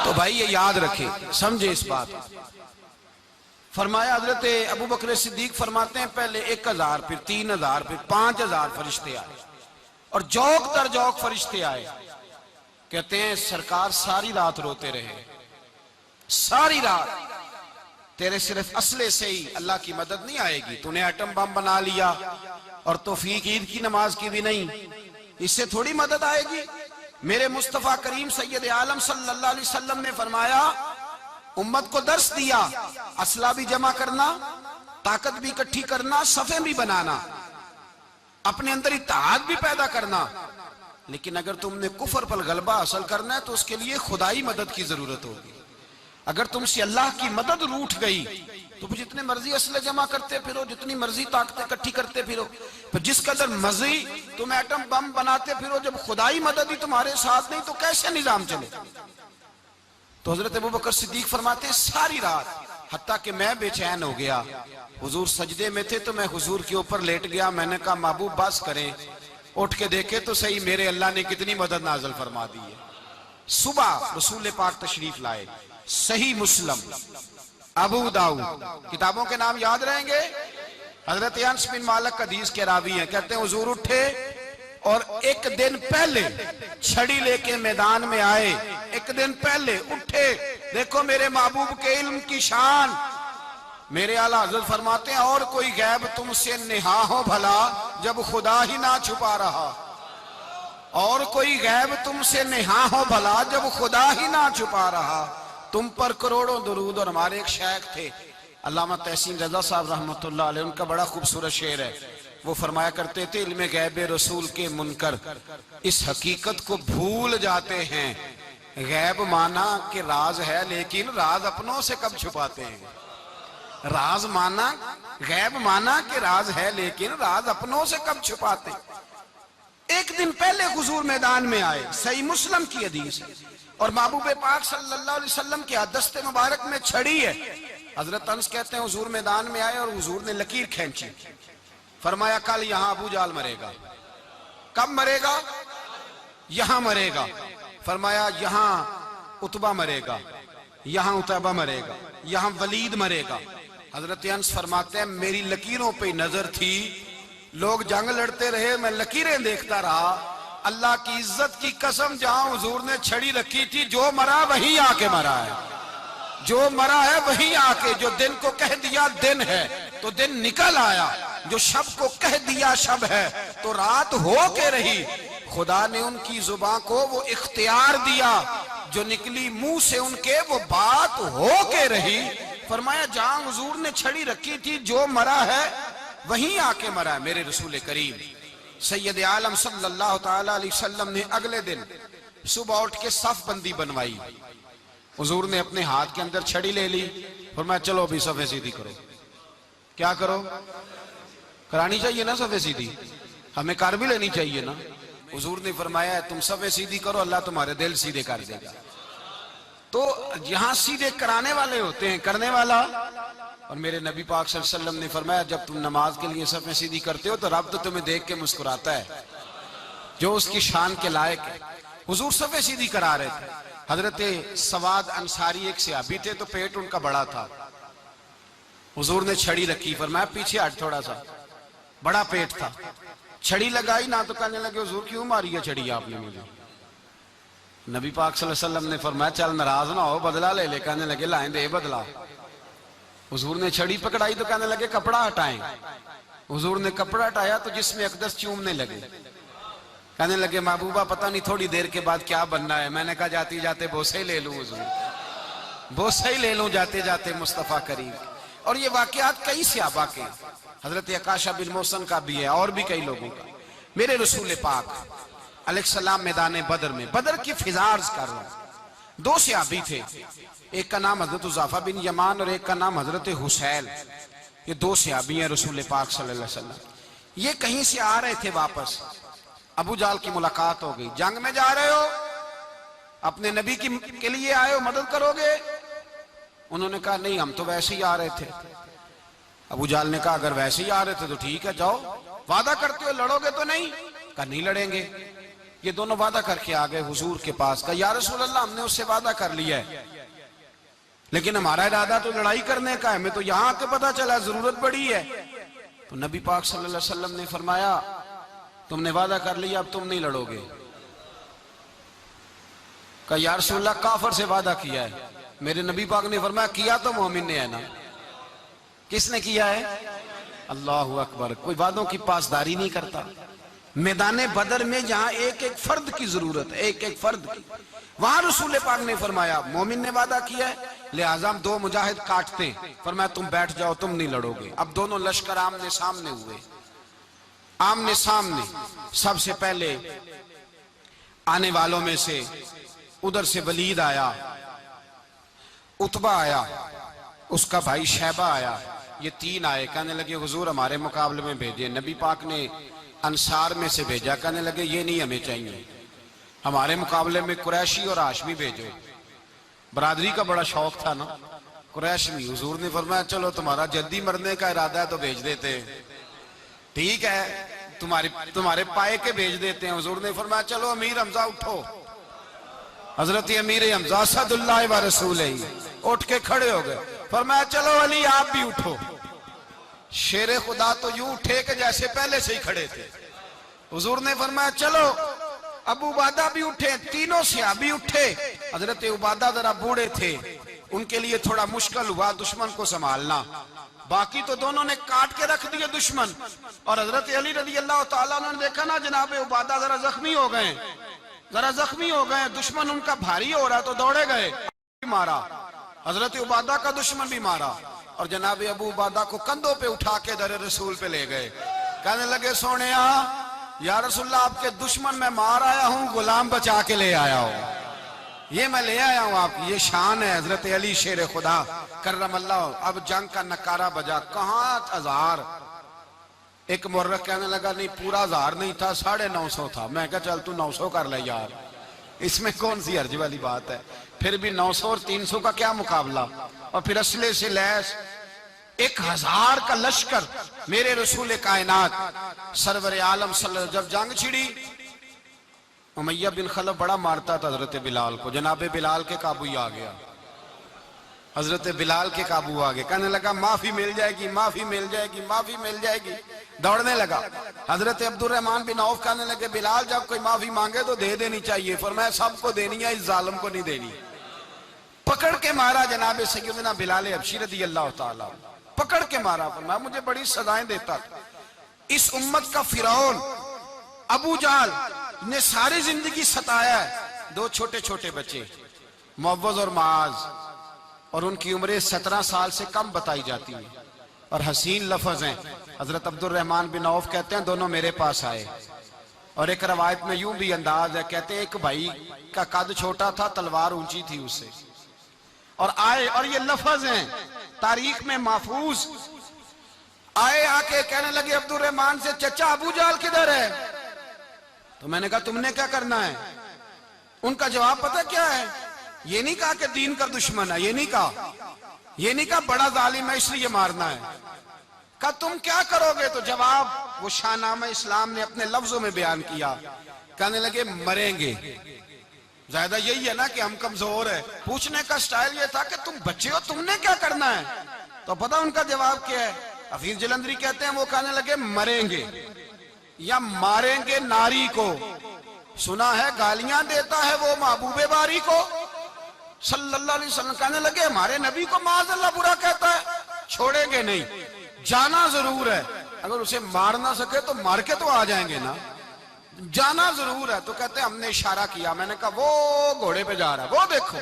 تو بھائی یہ یاد رکھیں، سمجھے اس بات۔ فرمایا حضرت ابو بکر صدیق فرماتے ہیں پہلے 1000 پھر 3000 پھر 5000 فرشتے آئے، اور جوک در جوک فرشتے آئے۔ کہتے ہیں سرکار ساری رات روتے رہے، ساری رات، تیرے صرف اسلحے سے ہی اللہ کی مدد نہیں آئے گی، تو نے ایٹم بم بنا لیا اور توفیق عید کی نماز کی بھی نہیں، اس سے تھوڑی مدد آئے گی۔ میرے مصطفیٰ کریم سید عالم صلی اللہ علیہ وسلم نے فرمایا امت کو درس دیا، اسلحہ بھی جمع کرنا، طاقت بھی اکٹھی کرنا، صفیں بھی بنانا، اپنے اندر اتحاد بھی پیدا کرنا، لیکن اگر تم نے کفر پر غلبہ حاصل کرنا ہے تو اس کے لیے خدائی مدد کی ضرورت ہوگی۔ اگر تم سے اللہ کی مدد روٹھ گئی تو جتنے مرضی اسلحے جمع کرتے پھرو، جتنی مرضی طاقتیں اکٹھی کرتے پھرو، پھر جس قدر مرضی تم ایٹم بم بناتے پھرو، جب خدائی مدد ہی تمہارے ساتھ نہیں تو کیسے نظام چلے؟ تو حضرت ابو بکر صدیق فرماتے ہیں ساری رات، حتیٰ کہ میں بے چین ہو گیا، حضور سجدے میں تھے تو میں حضور کے اوپر لیٹ گیا، میں نے کہا محبوب بس کریں، اٹھ کے دیکھے تو صحیح میرے اللہ نے کتنی مدد نازل فرما دی ہے۔ صبح رسول پاک تشریف لائے، صحیح مسلم، ابو داؤد، کتابوں کے نام یاد رہیں گے۔ حضرت انس بن مالک حدیث کے راوی ہیں، کہتے ہیں حضور اٹھے اور ایک دن پہلے چھڑی لے کے میدان میں آئے، ایک دن پہلے اٹھے، دیکھو میرے محبوب کے علم کی شان۔ میرے اعلیٰ حضرت فرماتے ہیں اور کوئی غیب تم سے نہا ہو بھلا جب خدا ہی نہ چھپا رہا، اور کوئی غیب تم سے نہا ہو بھلا جب خدا ہی نہ چھپا رہا، تم پر کروڑوں درود۔ اور ہمارے ایک شیخ تھے علامہ تحسین رضا صاحب رحمۃ اللہ علیہ، ان کا بڑا خوبصورت شعر ہے، وہ فرمایا کرتے تھے علم غیب رسول کے منکر اس حقیقت کو بھول جاتے ہیں، غیب مانا کہ راز ہے لیکن راز اپنوں سے کب چھپاتے ہیں، راز مانا، غیب مانا کہ راز ہے لیکن راز اپنوں سے کب چھپاتے۔ ایک دن پہلے حضور میدان میں آئے، صحیح مسلم کی حدیث، اور محبوب پاک صلی اللہ علیہ وسلم کے دست مبارک میں چھڑی ہے۔ حضرت انس کہتے ہیں حضور میدان میں آئے اور حضور نے لکیر کھینچی، فرمایا کل یہاں ابو جہل مرے گا۔ کب مرے گا؟ یہاں مرے گا۔ فرمایا یہاں عتبہ مرے گا، یہاں عتیبہ مرے گا، یہاں ولید مرے گا۔ حضرت انس فرماتے ہیں میری لکیروں پہ نظر تھی، لوگ جنگ لڑتے رہے، میں لکیریں دیکھتا رہا، اللہ کی عزت کی قسم جہاں حضور نے چھڑی رکھی تھی جو مرا وہی آ کے مرا ہے۔ جو مرا ہے وہیں آ کے، جو دن کو کہہ دیا دن ہے تو دن نکل آیا، جو شب کو کہہ دیا شب ہے تو رات ہو کے رہی۔ خدا نے ان کی زبان کو وہ اختیار دیا، جو نکلی منہ سے ان کے وہ بات ہو کے رہی۔ فرمایا جہاں حضور نے چھڑی رکھی تھی جو مرا ہے وہیں آ کے مرا ہے میرے رسول کریم سید عالم صلی اللہ تعالی علیہ وسلم نے اگلے دن صبح اٹھ کے صف بندی بنوائی۔ حضور نے اپنے ہاتھ کے اندر چھڑی لے لی، فرمایا چلو ابھی صفیں سیدھی کرو۔ کیا کرو؟ کرانی چاہیے نا صفیں سیدھی، ہمیں کر بھی لینی چاہیے نا۔ حضور نے فرمایا تم صفیں سیدھی کرو، اللہ تمہارے دل سیدھے کر دے گا۔ تو یہاں سیدھے کرانے والے ہوتے ہیں، کرنے والا۔ اور میرے نبی پاک صلی اللہ علیہ وسلم نے فرمایا جب تم نماز کے لیے صفیں سیدھی کرتے ہو تو رب تو تمہیں دیکھ کے مسکراتا ہے، جو اس کی شان کے لائق ہے۔ حضور صفیں سیدھی کرا رہے تھے۔ حضرت سواد انصاری ایک صحابی تھے تو پیٹ ان کا بڑا تھا، حضور نے چھڑی رکھی، فرمایا پیچھے ہٹ تھوڑا سا، بڑا پیٹ تھا۔ چھڑی لگائی نہ تو کہنے لگے حضور کیوں ماری ہے چھڑی آپ نے مجھے؟ نبی پاک صلی اللہ علیہ وسلم نے فرمایا چل ناراض نہ ہو، بدلہ لے لے۔ کہنے لگے لائیں دے بدلہ۔ حضور نے چھڑی پکڑائی تو کہنے لگے کپڑا ہٹائیں۔ حضور نے کپڑا ہٹایا تو جسم اقدس چومنے لگے، کہنے لگے محبوبہ پتہ نہیں تھوڑی دیر کے بعد کیا بننا ہے۔ میں نے کہا جاتی جاتے بوسے لے لوں حضور، بوسے لے لوں جاتے جاتے مصطفیٰ کریم۔ اور یہ واقعات کئی صحابہ کے، حضرت عکاشہ بن محصن کا بھی ہے اور بھی کئی لوگوں کا۔ میرے رسول پاک علیہ السلام میدان بدر میں، بدر کی فضا عرض کر رہا ہوں، دو صحابی تھے، ایک کا نام حضرت حذیفہ بن یمان اور ایک کا نام حضرت حسیل۔ یہ دو صحابی ہیں رسول پاک صلی اللہ علیہ وسلم۔ یہ کہیں سے آ رہے تھے واپس، ابو جہل کی ملاقات ہو گئی۔ جنگ میں جا رہے ہو، اپنے نبی کے لیے آئے ہو، مدد کرو گے؟ انہوں نے کہا نہیں ہم تو ویسے ہی آ رہے تھے۔ ابو جہل نے کہا اگر ویسے ہی آ رہے تھے تو ٹھیک ہے جاؤ، وعدہ کرتے ہو لڑو گے تو نہیں؟ کہا نہیں لڑیں گے۔ یہ دونوں وعدہ کر کے آگئے حضور کے پاس، کہا یا رسول اللہ ہم نے اس سے وعدہ کر لیا ہے لیکن ہمارا ارادہ تو لڑائی کرنے کا ہے، ہمیں تو یہاں کے پتہ چلا ضرورت بڑی ہے۔ تو نبی پاک صلی اللہ علیہ وسلم نے فرمایا تم نے وعدہ کر لیا اب تم نہیں لڑو گے۔ کہا یا رسول اللہ کافر سے وعدہ کیا ہے۔ میرے نبی پاک نے فرمایا کیا تو مومن نے ہے نا۔ کس نے کیا ہے؟ اللہ اکبر۔ کوئی وعدوں کی پاسداری نہیں کرتا۔ میدان بدر میں جہاں ایک ایک فرد کی ضرورت ہے، ایک ایک فرد کی، وہاں رسول پاک نے فرمایا مومن نے وعدہ کیا ہے لہٰذا ہم دو مجاہد کاٹتے ہیں۔ فرمایا تم بیٹھ جاؤ تم نہیں لڑو گے۔ اب دونوں لشکر آمنے سامنے ہوئے، آمنے سامنے۔ سب سے پہلے آنے والوں میں سے ادھر سے ولید آیا، عتبہ آیا، اس کا بھائی شیبہ آیا، یہ تین آئے۔ کہنے لگے حضور ہمارے مقابلے میں بھیجے۔ نبی پاک نے انصار میں سے بھیجا، کہنے لگے یہ نہیں ہمیں چاہیے، ہمارے مقابلے میں قریشی اور ہاشمی بھیجو۔ برادری کا بڑا شوق تھا نا قریشی۔ حضور نے فرمایا چلو تمہارا جلدی مرنے کا ارادہ ہے تو بھیج دیتے، ٹھیک ہے تمہارے پائے کے بھیج دیتے ہیں۔ حضور نے فرمایا چلو امیر حمزہ اٹھو۔ حضرت امیر حمزہ اسد اللہ و رسولہ اٹھ کے کھڑے ہو گئے۔ فرمایا چلو علی آپ بھی اٹھو۔ شیر خدا تو یوں اٹھے کہ جیسے پہلے سے ہی کھڑے تھے۔ حضور نے فرمایا چلو ابو عبادہ بھی اٹھے، تینوں صحابی اٹھے۔ حضرت عبادہ ذرا بوڑھے تھے، ان کے لیے تھوڑا مشکل ہوا دشمن کو سنبھالنا، باقی تو دونوں نے کاٹ کے رکھ دیے دشمن۔ اور حضرت علی رضی اللہ تعالیٰ نے دیکھا نا جناب عبادہ ذرا زخمی ہو گئے، ذرا زخمی ہو گئے، دشمن ان کا بھاری ہو رہا تو دوڑے گئے، مارا، حضرت عبادہ کا دشمن بھی مارا، اور جناب ابو عبادہ کو کندھوں پہ اٹھا کے در رسول پہ لے گئے۔ کہنے لگے سونے یا رسول اللہ آپ کے دشمن میں مار آیا ہوں، غلام بچا کے لے آیا ہوں، یہ میں لے آیا ہوں آپ کی، یہ شان ہے حضرت علی شیر خدا کرم اللہ۔ اب جنگ کا نکارہ بجا، کہاں 1000؟ ایک مورخ کہنے لگا نہیں پورا 1000 نہیں تھا، 950 تھا۔ میں کہا چل تو 900 کر لے یار، اس میں کون سی حرج والی بات ہے؟ پھر بھی 900 اور 300 کا کیا مقابلہ؟ اور پھر اسلحے سے لیس 1000 کا لشکر۔ میرے رسول کائنات سرور عالم صلی اللہ علیہ وسلم جب جنگ چھڑی، امیہ بن خلف بڑا مارتا تھا حضرت بلال کو، جناب بلال کے قابو ہی آ گیا، حضرت بلال کے قابو آ گئے۔ کہنے لگا معافی مل جائے گی، معافی مل جائے گی، معافی مل جائے گی، دوڑنے لگا۔ حضرت عبد الرحمن بن عوف کہنے لگے بلال جب کوئی معافی مانگے تو دے دینی چاہیے۔ فرمایا سب کو دینی ہے، اس ظالم کو نہیں دینی۔ پکڑ کے مارا جناب سیدنا بلال حبشی رضی اللہ تعالیٰ، پکڑ کے مارا، فرمایا مجھے بڑی سزائیں دیتا تھا۔ اس امت کا فرعون ابو جہل نے ساری زندگی ستایا ہے۔ دو چھوٹے چھوٹے بچے معوذ اور معاذ، اور ان کی عمریں 17 سال سے کم بتائی جاتی ہیں، اور حسین لفظ ہیں۔ حضرت عبد الرحمن بن عوف کہتے ہیں دونوں میرے پاس آئے، اور ایک روایت میں یوں بھی انداز ہے، کہتے ہیں ایک بھائی کا قد چھوٹا تھا، تلوار اونچی تھی اس سے، اور آئے، اور یہ لفظ ہیں تاریخ میں محفوظ، آئے آ کے کہنے لگے عبد الرحمن سے چچا ابو جہل کدھر ہے؟ تو میں نے کہا تم نے کیا کرنا ہے؟ ان کا جواب پتہ کیا ہے؟ یہ نہیں کہا کہ دین کا دشمن ہے، یہ نہیں کہا بڑا ظالم ہے اس لیے مارنا ہے، کہا تم کیا کرو گے؟ تو جواب وہ شاہ نامہ اسلام نے اپنے لفظوں میں بیان کیا، کہنے لگے مریں گے۔ زیادہ یہی ہے نا کہ ہم کمزور ہے، پوچھنے کا سٹائل یہ تھا کہ تم بچے ہو، تم نے کیا کرنا ہے؟ تو پتہ ان کا جواب کیا ہے؟ حفیظ جلندری کہتے ہیں وہ کہنے لگے مریں گے یا ماریں گے ناری کو، سنا ہے گالیاں دیتا ہے وہ محبوب باری کو صلی اللہ علیہ وسلم، کہنے لگے ہمارے نبی کو معاذ اللہ برا کہتا ہے، چھوڑیں گے نہیں، جانا ضرور ہے، اگر اسے مار نہ سکے تو مار کے تو آ جائیں گے نا، جانا ضرور ہے۔ تو کہتے ہیں ہم نے اشارہ کیا، میں نے کہا وہ گھوڑے پہ جا رہا ہے، وہ دیکھو،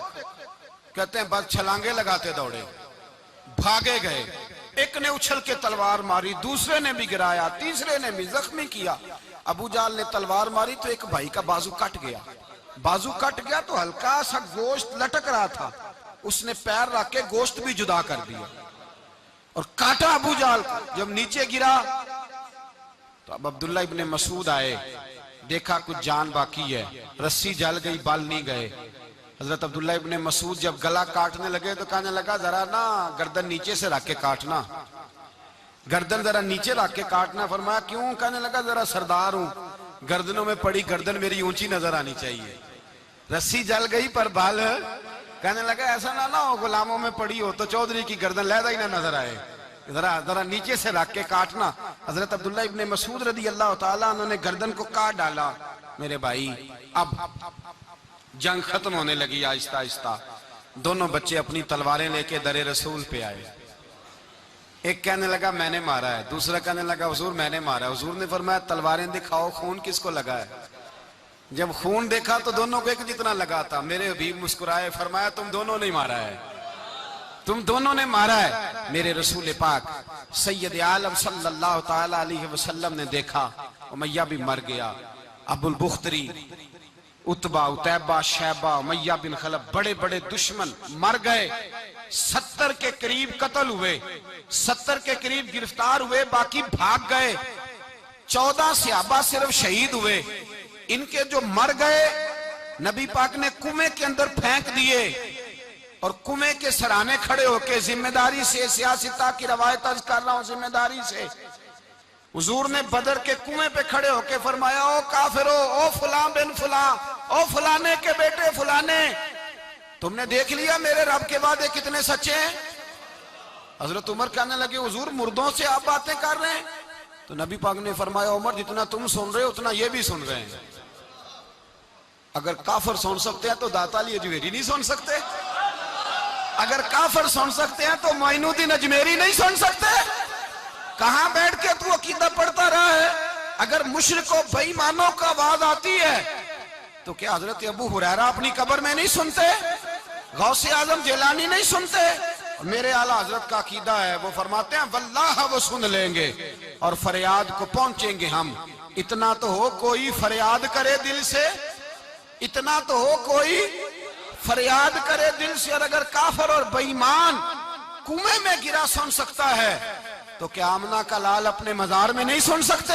کہتے ہیں بس چھلانگے لگاتے دوڑے، بھاگے گئے، ایک نے اچھل کے تلوار ماری، دوسرے نے بھی گرایا، تیسرے نے بھی زخمی کیا۔ ابو جہل نے تلوار ماری تو ایک بھائی کا بازو کٹ گیا، بازو کٹ گیا تو ہلکا سا گوشت لٹک رہا تھا، اس نے پیر رکھ کے گوشت بھی جدا کر دیا اور کاٹا ابو جہل کو۔ جب نیچے گرا تو اب عبداللہ ابن مسعود آئے، دیکھا کچھ جان باقی ہے، رسی جل گئی، بال نہیں گئے۔ حضرت عبداللہ ابن مسعود جب گلا کاٹنے لگے تو کہنے لگا ذرا نا گردن نیچے سے رکھ کے کاٹنا، گردن ذرا نیچے رکھ کے کاٹنا۔ فرمایا کیوں؟ کہنے لگا ذرا سردار ہوں، گردنوں میں پڑی گردن میری اونچی نظر آنی چاہیے، رسی جل گئی پر بال، کہنے لگا ایسا نہ ہو غلاموں میں پڑی ہو تو چودھری کی گردن لہدہ ہی نہ نظر آئے، ذرا نیچے سے رکھ کے کاٹنا۔ حضرت عبداللہ ابن مسعود رضی اللہ تعالیٰ انہوں نے گردن کو کاٹ ڈالا۔ میرے بھائی اب جنگ ختم ہونے لگی آہستہ آہستہ، دونوں بچے اپنی تلواریں لے کے در رسول پہ آئے، ایک کہنے لگا میں نے مارا ہے، دوسرا کہنے لگا حضور میں نے مارا ہے۔ حضور نے فرمایا تلواریں دکھاؤ، خون کس کو لگا ہے؟ جب خون دیکھا تو دونوں کو ایک جتنا لگا تھا۔ میرے حبیب مسکرائے، فرمایا تم دونوں نے مارا ہے، تم دونوں نے مارا ہے۔ میرے رسول پاک سید عالم صلی اللہ تعالیٰ علیہ وسلم نے دیکھا امیہ بھی مر گیا، ابو البختری، عتبہ، عتیبہ، شیبہ، امیہ بن خلف، بڑے بڑے دشمن مر گئے، 70 کے قریب قتل ہوئے، 70 کے قریب گرفتار ہوئے، باقی بھاگ گئے، 14 صحابہ صرف شہید ہوئے۔ ان کے جو مر گئے نبی پاک نے کنویں کے اندر پھینک دیے، اور کنویں کے سرانے کھڑے ہو کے ذمہ داری سے، سیاستہ کی روایت عرض کر رہا ہوں ذمہ داری سے، حضور نے بدر کے کنویں پہ کھڑے ہو کے فرمایا او کافرو، او فلاں بن فلاں، او فلانے کے بیٹے فلانے، تم نے دیکھ لیا میرے رب کے وعدے کتنے سچے ہیں؟ حضرت عمر کہنے لگے حضور مردوں سے آپ باتیں کر رہے ہیں؟ تو نبی پاک نے فرمایا عمر جتنا تم سن رہے ہو اتنا یہ بھی سن رہے ہیں، اگر کافر سن سکتے ہیں تو داتا علی اجمیری نہیں سن سکتے؟ اگر کافر سن سکتے ہیں تو معین الدین اجمیری نہیں سن سکتے؟ کہاں بیٹھ کے تو عقیدہ پڑھتا رہا ہے؟ اگر مشرکوں بے ایمانوں کا آواز آتی ہے تو کیا حضرت ابو ہریرہ اپنی قبر میں نہیں سنتے؟ غوث اعظم جیلانی نہیں سنتے؟ میرے اعلیٰ حضرت کا عقیدہ ہے، وہ فرماتے ہیں واللہ وہ سن لیں گے اور فریاد کو پہنچیں گے ہم۔ اتنا تو ہو کوئی فریاد کرے دل سے، اتنا تو ہو کوئی فریاد کرے دل سے، اور اگر کافر اور بے ایمان کنویں میں گرا سن سکتا ہے تو کیا آمنہ کا لال اپنے مزار میں نہیں سن سکتے؟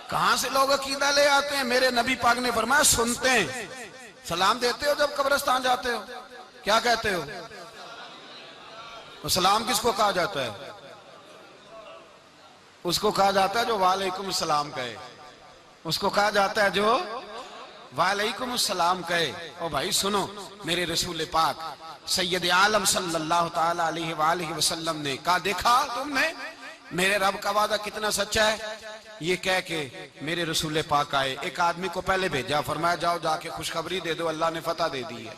کہاں سے لوگ عقیدہ لے آتے ہیں؟ میرے نبی پاک نے فرمایا سنتے ہیں۔ سلام دیتے ہو جب قبرستان جاتے ہو؟ کیا کہتے ہو؟ سلام کس کو کہا جاتا ہے؟ اس کو کہا جاتا ہے جو وعلیکم السلام کہے، اس کو کہا جاتا ہے جو وعلیکم السلام کہے۔ او بھائی سنو، میرے رسول پاک سید عالم صلی اللہ تعالیٰ علیہ وآلہ وسلم نے کہا دیکھا تم نے میرے رب کا وعدہ کتنا سچا ہے؟ یہ کہہ کے میرے رسول پاک آئے، ایک آدمی کو پہلے بھیجا، فرمایا جاؤ جا کے خوشخبری دے دو اللہ نے فتح دے دی ہے۔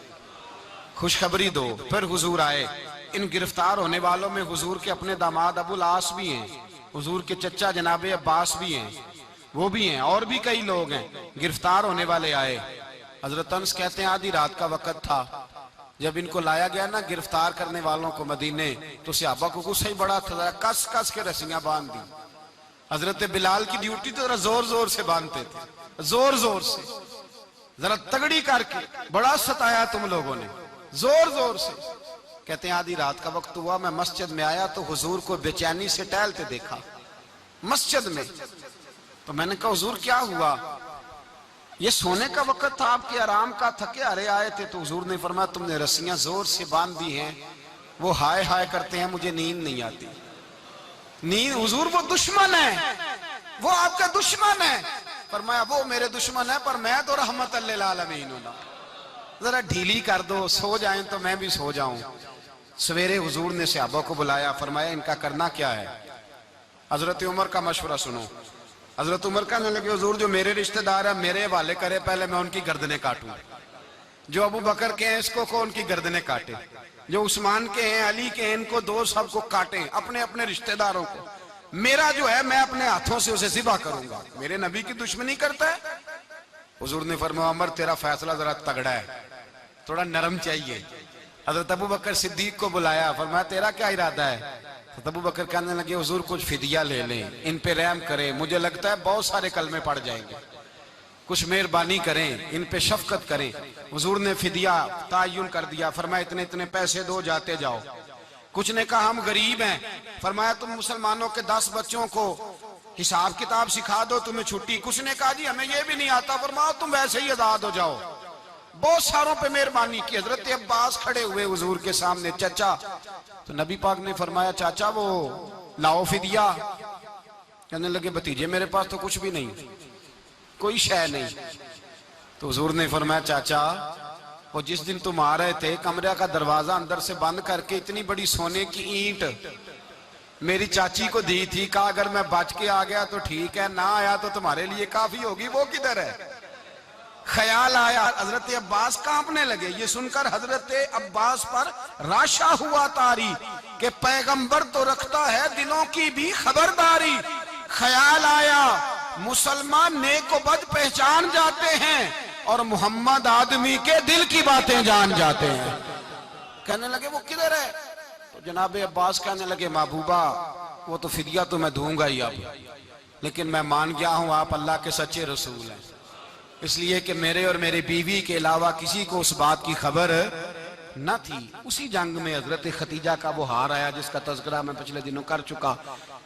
خوشخبری دو۔ پھر حضور آئے۔ ان گرفتار ہونے والوں میں حضور کے اپنے داماد ابو العاص بھی ہیں، حضور کے چچا جناب عباس بھی ہیں، وہ بھی ہیں، اور بھی کئی لوگ ہیں گرفتار ہونے والے آئے۔ حضرت انس کہتے ہیں آدھی رات کا وقت تھا، جب ان کو لایا گیا نا گرفتار کرنے والوں کو مدینے، تو صحابہ کو غصہ ہی بڑا تھا، ذرا کس کس کے رسیاں باندھ دی۔ حضرت بلال کی ڈیوٹی تو ذرا زور زور سے باندھتے تھے، زور زور سے، ذرا تگڑی کر کے، بڑا ستایا تم لوگوں نے، زور زور سے۔ کہتے ہیں آدھی رات کا وقت ہوا، میں مسجد میں آیا تو حضور کو بے چینی سے ٹہلتے دیکھا مسجد میں۔ تو میں نے کہا حضور کیا ہوا؟ یہ سونے کا وقت تھا، آپ کے آرام کا، تھکے ہارے آئے تھے۔ تو حضور نے فرمایا تم نے رسیاں زور سے باندھ دی ہیں، وہ ہائے ہائے کرتے ہیں، مجھے نیند نہیں آتی۔ نیند، حضور وہ دشمن ہے، وہ آپ کا دشمن ہے۔ فرمایا وہ میرے دشمن ہے پر میں تو رحمت للعالمین ہوں، ذرا ڈھیلی کر دو، سو جائیں تو میں بھی سو جاؤں۔ سویرے حضور نے صحابہ کو بلایا، فرمایا ان کا کرنا کیا ہے؟ حضرت عمر کا مشورہ سنو۔ حضرت عمر کہنے لگے حضور جو میرے رشتہ دار ہیں میرے حوالے کرے، پہلے میں ان کی گردنیں کاٹوں، جو ابو بکر کے ہیں اس کو ان کی گردنیں کاٹے، جو عثمان کے ہیں علی کے ہیں ان کو دو، سب کو کاٹیں، اپنے اپنے رشتہ داروں کو۔ میرا جو ہے میں اپنے ہاتھوں سے اسے ذبح کروں گا، میرے نبی کی دشمنی کرتا ہے۔ حضور نے فرمایا عمر تیرا فیصلہ ذرا تگڑا ہے، تھوڑا نرم چاہیے۔ حضرت ابو بکر صدیق کو بلایا، فرمایا تیرا کیا ارادہ ہے؟ حضرت ابو بکر کہنے لگے حضور کچھ فدیہ لے لیں، ان پہ رحم کریں، مجھے لگتا ہے بہت سارے کلمے پڑ جائیں گے، کچھ مہربانی کریں، ان پہ شفقت کریں۔ حضور نے فدیہ تعین کر دیا، فرمایا اتنے اتنے پیسے دو، جاتے جاؤ۔ کچھ نے کہا ہم غریب ہیں، فرمایا تم مسلمانوں کے 10 بچوں کو حساب کتاب سکھا دو، تمہیں چھٹی۔ کچھ نے کہا جی ہمیں یہ بھی نہیں آتا، فرمایا تم ویسے ہی آزاد ہو جاؤ۔ بہت ساروں پہ مہربانی کی۔ حضرت عباس کھڑے ہوئے حضور کے سامنے، چچا، تو نبی پاک نے فرمایا چاچا وہ لاؤ فدیہ۔ کہنے لگے بھتیجے میرے پاس تو کچھ بھی نہیں، کوئی شے نہیں۔ تو حضور نے فرمایا چاچا وہ جس دن تم آ رہے تھے کمرہ کا دروازہ اندر سے بند کر کے اتنی بڑی سونے کی اینٹ میری چاچی کو دی تھی، کہا اگر میں بچ کے آ گیا تو ٹھیک ہے، نہ آیا تو تمہارے لیے کافی ہوگی، وہ کدھر ہے؟ خیال آیا، حضرت عباس کانپنے لگے۔ یہ سن کر حضرت عباس پر راشا ہوا طاری کہ پیغمبر تو رکھتا ہے دلوں کی بھی خبرداری۔ خیال آیا مسلمان نیک و بد پہچان جاتے ہیں اور محمد آدمی کے دل کی باتیں جان جاتے ہیں۔ کہنے لگے وہ کدھر ہے؟ تو جناب عباس کہنے لگے محبوبہ وہ تو فدیہ تو میں دوں گا ہی اب، لیکن میں مان گیا ہوں آپ اللہ کے سچے رسول ہیں، اس لیے کہ میرے اور میری بیوی کے علاوہ کسی کو اس بات کی خبر نہ تھی۔ اسی جنگ میں حضرت ختیجہ کا وہ ہار آیا جس کا تذکرہ میں پچھلے دنوں کر چکا،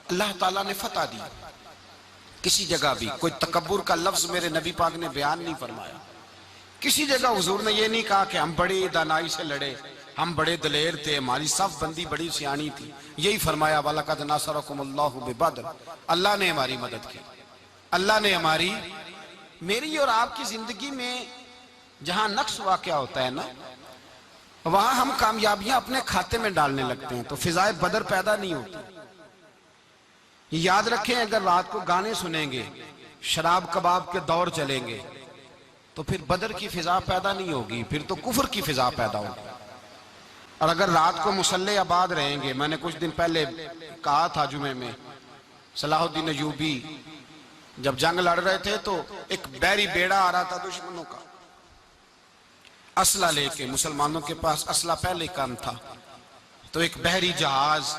اللہ تعالیٰ نے فتح دی۔ کسی جگہ بھی کوئی تکبر کا لفظ میرے نبی پاک نے بیان نہیں فرمایا، کسی جگہ حضور نے یہ نہیں کہا کہ ہم بڑی دانائی سے لڑے، ہم بڑے دلیر تھے، ہماری صف بندی بڑی سیانی تھی، یہی فرمایا وَلَقَدْ نَصَرَكُمُ اللَّهُ بِبَدْرٍ، اللہ نے ہماری مدد کی، اللہ نے ہماری۔ میری اور آپ کی زندگی میں جہاں نقص واقع ہوتا ہے نا، وہاں ہم کامیابیاں اپنے کھاتے میں ڈالنے لگتے ہیں تو فضائے بدر پیدا نہیں ہوتی۔ یاد رکھیں اگر رات کو گانے سنیں گے، شراب کباب کے دور چلیں گے تو پھر بدر کی فضا پیدا نہیں ہوگی، پھر تو کفر کی فضا پیدا ہوگی۔ اور اگر رات کو مسلح آباد رہیں گے، میں نے کچھ دن پہلے کہا تھا جمعے میں، صلاح الدین ایوبی جب جنگ لڑ رہے تھے تو ایک بحری بیڑا آ رہا تھا دشمنوں کا، اسلحہ لے کے، مسلمانوں کے پاس اسلحہ پہلے کم تھا، تو ایک بحری جہاز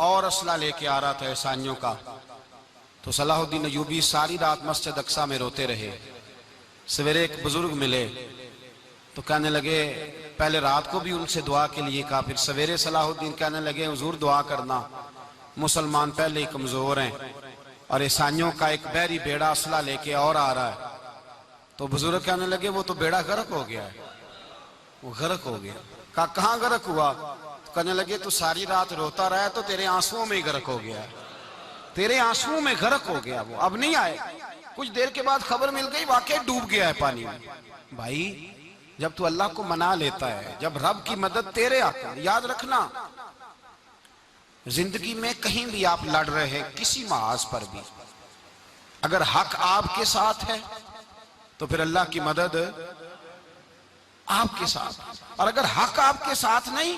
اور اسلحہ لے کے آ رہا تھا عیسائیوں کا۔ تو صلاح الدین ایوبی ساری رات مسجد اقصی میں روتے رہے۔ سویرے ایک بزرگ ملے تو کہنے لگے، پہلے رات کو بھی ان سے دعا کے لیے کہا، پھر سویرے صلاح الدین کہنے لگے حضور دعا کرنا، مسلمان پہلے ہی کمزور ہیں اور عیسائیوں کا ایک بحری بیڑا اسلحہ لے کے اور آ رہا ہے۔ تو بزرگ کہنے لگے وہ تو بیڑا غرق ہو گیا ہے، وہ غرق ہو گیا۔ کہا کہاں غرق ہوا؟ کہنے لگے تو ساری رات روتا رہا ہے تو تیرے آنسوؤں میں ہی غرق ہو گیا ہے، تیرے آنسوؤں میں غرق ہو گیا، وہ اب نہیں آئے۔ کچھ دیر کے بعد خبر مل گئی واقعی ڈوب گیا ہے پانی میں۔ بھائی جب تو اللہ کو منا لیتا ہے، جب رب کی مدد تیرے آتا ہے، یاد رکھنا زندگی میں کہیں بھی آپ لڑ رہے ہیں، کسی محاذ پر بھی اگر حق آپ کے ساتھ ہے تو پھر اللہ کی مدد آپ کے ساتھ. اور اگر حق آپ کے ساتھ نہیں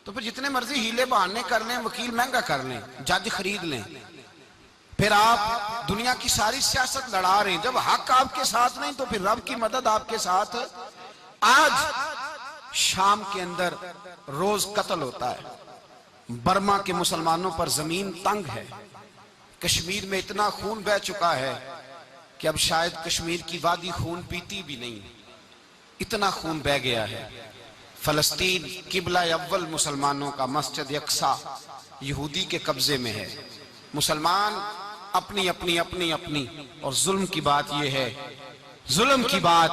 تو پھر جتنے مرضی ہیلے بہانے کر لیں، وکیل مہنگا کر لیں، جج خرید لیں، پھر آپ دنیا کی ساری سیاست لڑا رہے ہیں. جب حق آپ کے ساتھ نہیں تو پھر رب کی مدد آپ کے ساتھ. آج شام کے اندر روز قتل ہوتا ہے. برما کے مسلمانوں پر زمین تنگ ہے. کشمیر میں اتنا خون بہہ چکا ہے کہ اب شاید کشمیر کی وادی خون پیتی بھی نہیں، اتنا خون بہہ گیا ہے. فلسطین قبلہ اول مسلمانوں کا مسجد اقصی یہودی کے قبضے میں ہے. مسلمان اپنی اپنی اپنی اپنی. اور ظلم کی بات یہ ہے، ظلم کی بات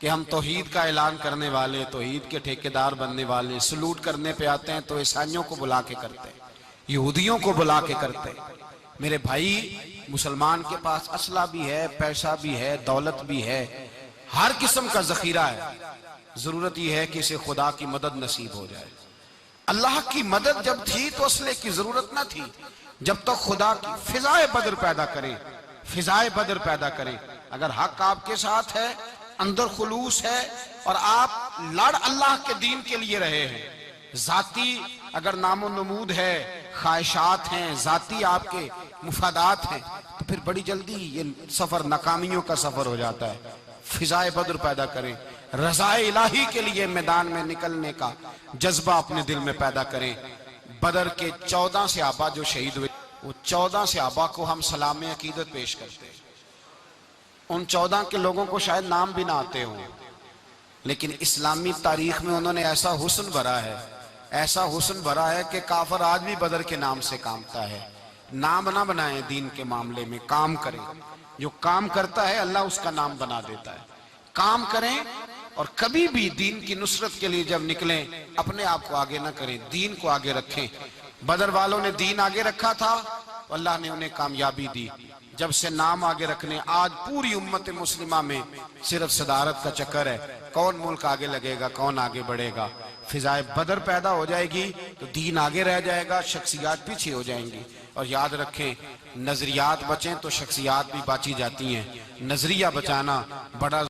کہ ہم توحید کا اعلان کرنے والے، توحید کے ٹھیکیدار بننے والے، سلوٹ کرنے پہ آتے ہیں تو عیسائیوں کو بلا کے کرتے ہیں، یہودیوں کو بلا کے کرتے ہیں. میرے بھائی، مسلمان کے پاس اسلحہ بھی ہے، پیسہ بھی ہے، دولت بھی ہے، ہر قسم کا ذخیرہ ہے. ضرورت یہ ہے کہ اسے خدا کی مدد نصیب ہو جائے. اللہ کی مدد جب تھی تو اسلحے کی ضرورت نہ تھی. جب تک خدا کی فضائے بدر پیدا کرے، فضائے بدر پیدا کرے. اگر حق آپ کے ساتھ ہے، اندر خلوص ہے، اور آپ لڑ اللہ کے دین کے لیے رہے ہیں، ذاتی اگر نام و نمود ہے، خواہشات ہیں، ذاتی آپ کے مفادات ہیں، تو پھر بڑی جلدی یہ سفر ناکامیوں کا سفر ہو جاتا ہے. فضائے بدر پیدا کریں، رضائے الہی کے لیے میدان میں نکلنے کا جذبہ اپنے دل میں پیدا کریں. بدر کے 14 صحابہ جو شہید ہوئے، وہ 14 صحابہ کو ہم سلام عقیدت پیش کرتے ہیں. ان 14 کے لوگوں کو شاید نام بھی نہ آتے ہوں، لیکن اسلامی تاریخ میں انہوں نے ایسا حسن بھرا ہے، ایسا حسن بھرا ہے کہ کافر آج بھی بدر کے نام سے کامتا ہے. نام نہ بنائیں دین کے معاملے میں، کام کریں. جو کام کرتا ہے اللہ اس کا نام بنا دیتا ہے. کام کریں، اور کبھی بھی دین کی نصرت کے لیے جب نکلیں اپنے آپ کو آگے نہ کریں، دین کو آگے رکھیں. بدر والوں نے دین آگے رکھا تھا، اللہ نے انہیں کامیابی دی. جب سے نام آگے رکھنے، آج پوری امت مسلمہ میں صرف صدارت کا چکر ہے، کون ملک آگے لگے گا، کون آگے بڑھے گا. فضائے بدر پیدا ہو جائے گی تو دین آگے رہ جائے گا، شخصیات پیچھے ہو جائیں گی. اور یاد رکھیں، نظریات بچیں تو شخصیات بھی باچی جاتی ہیں. نظریہ بچانا بڑا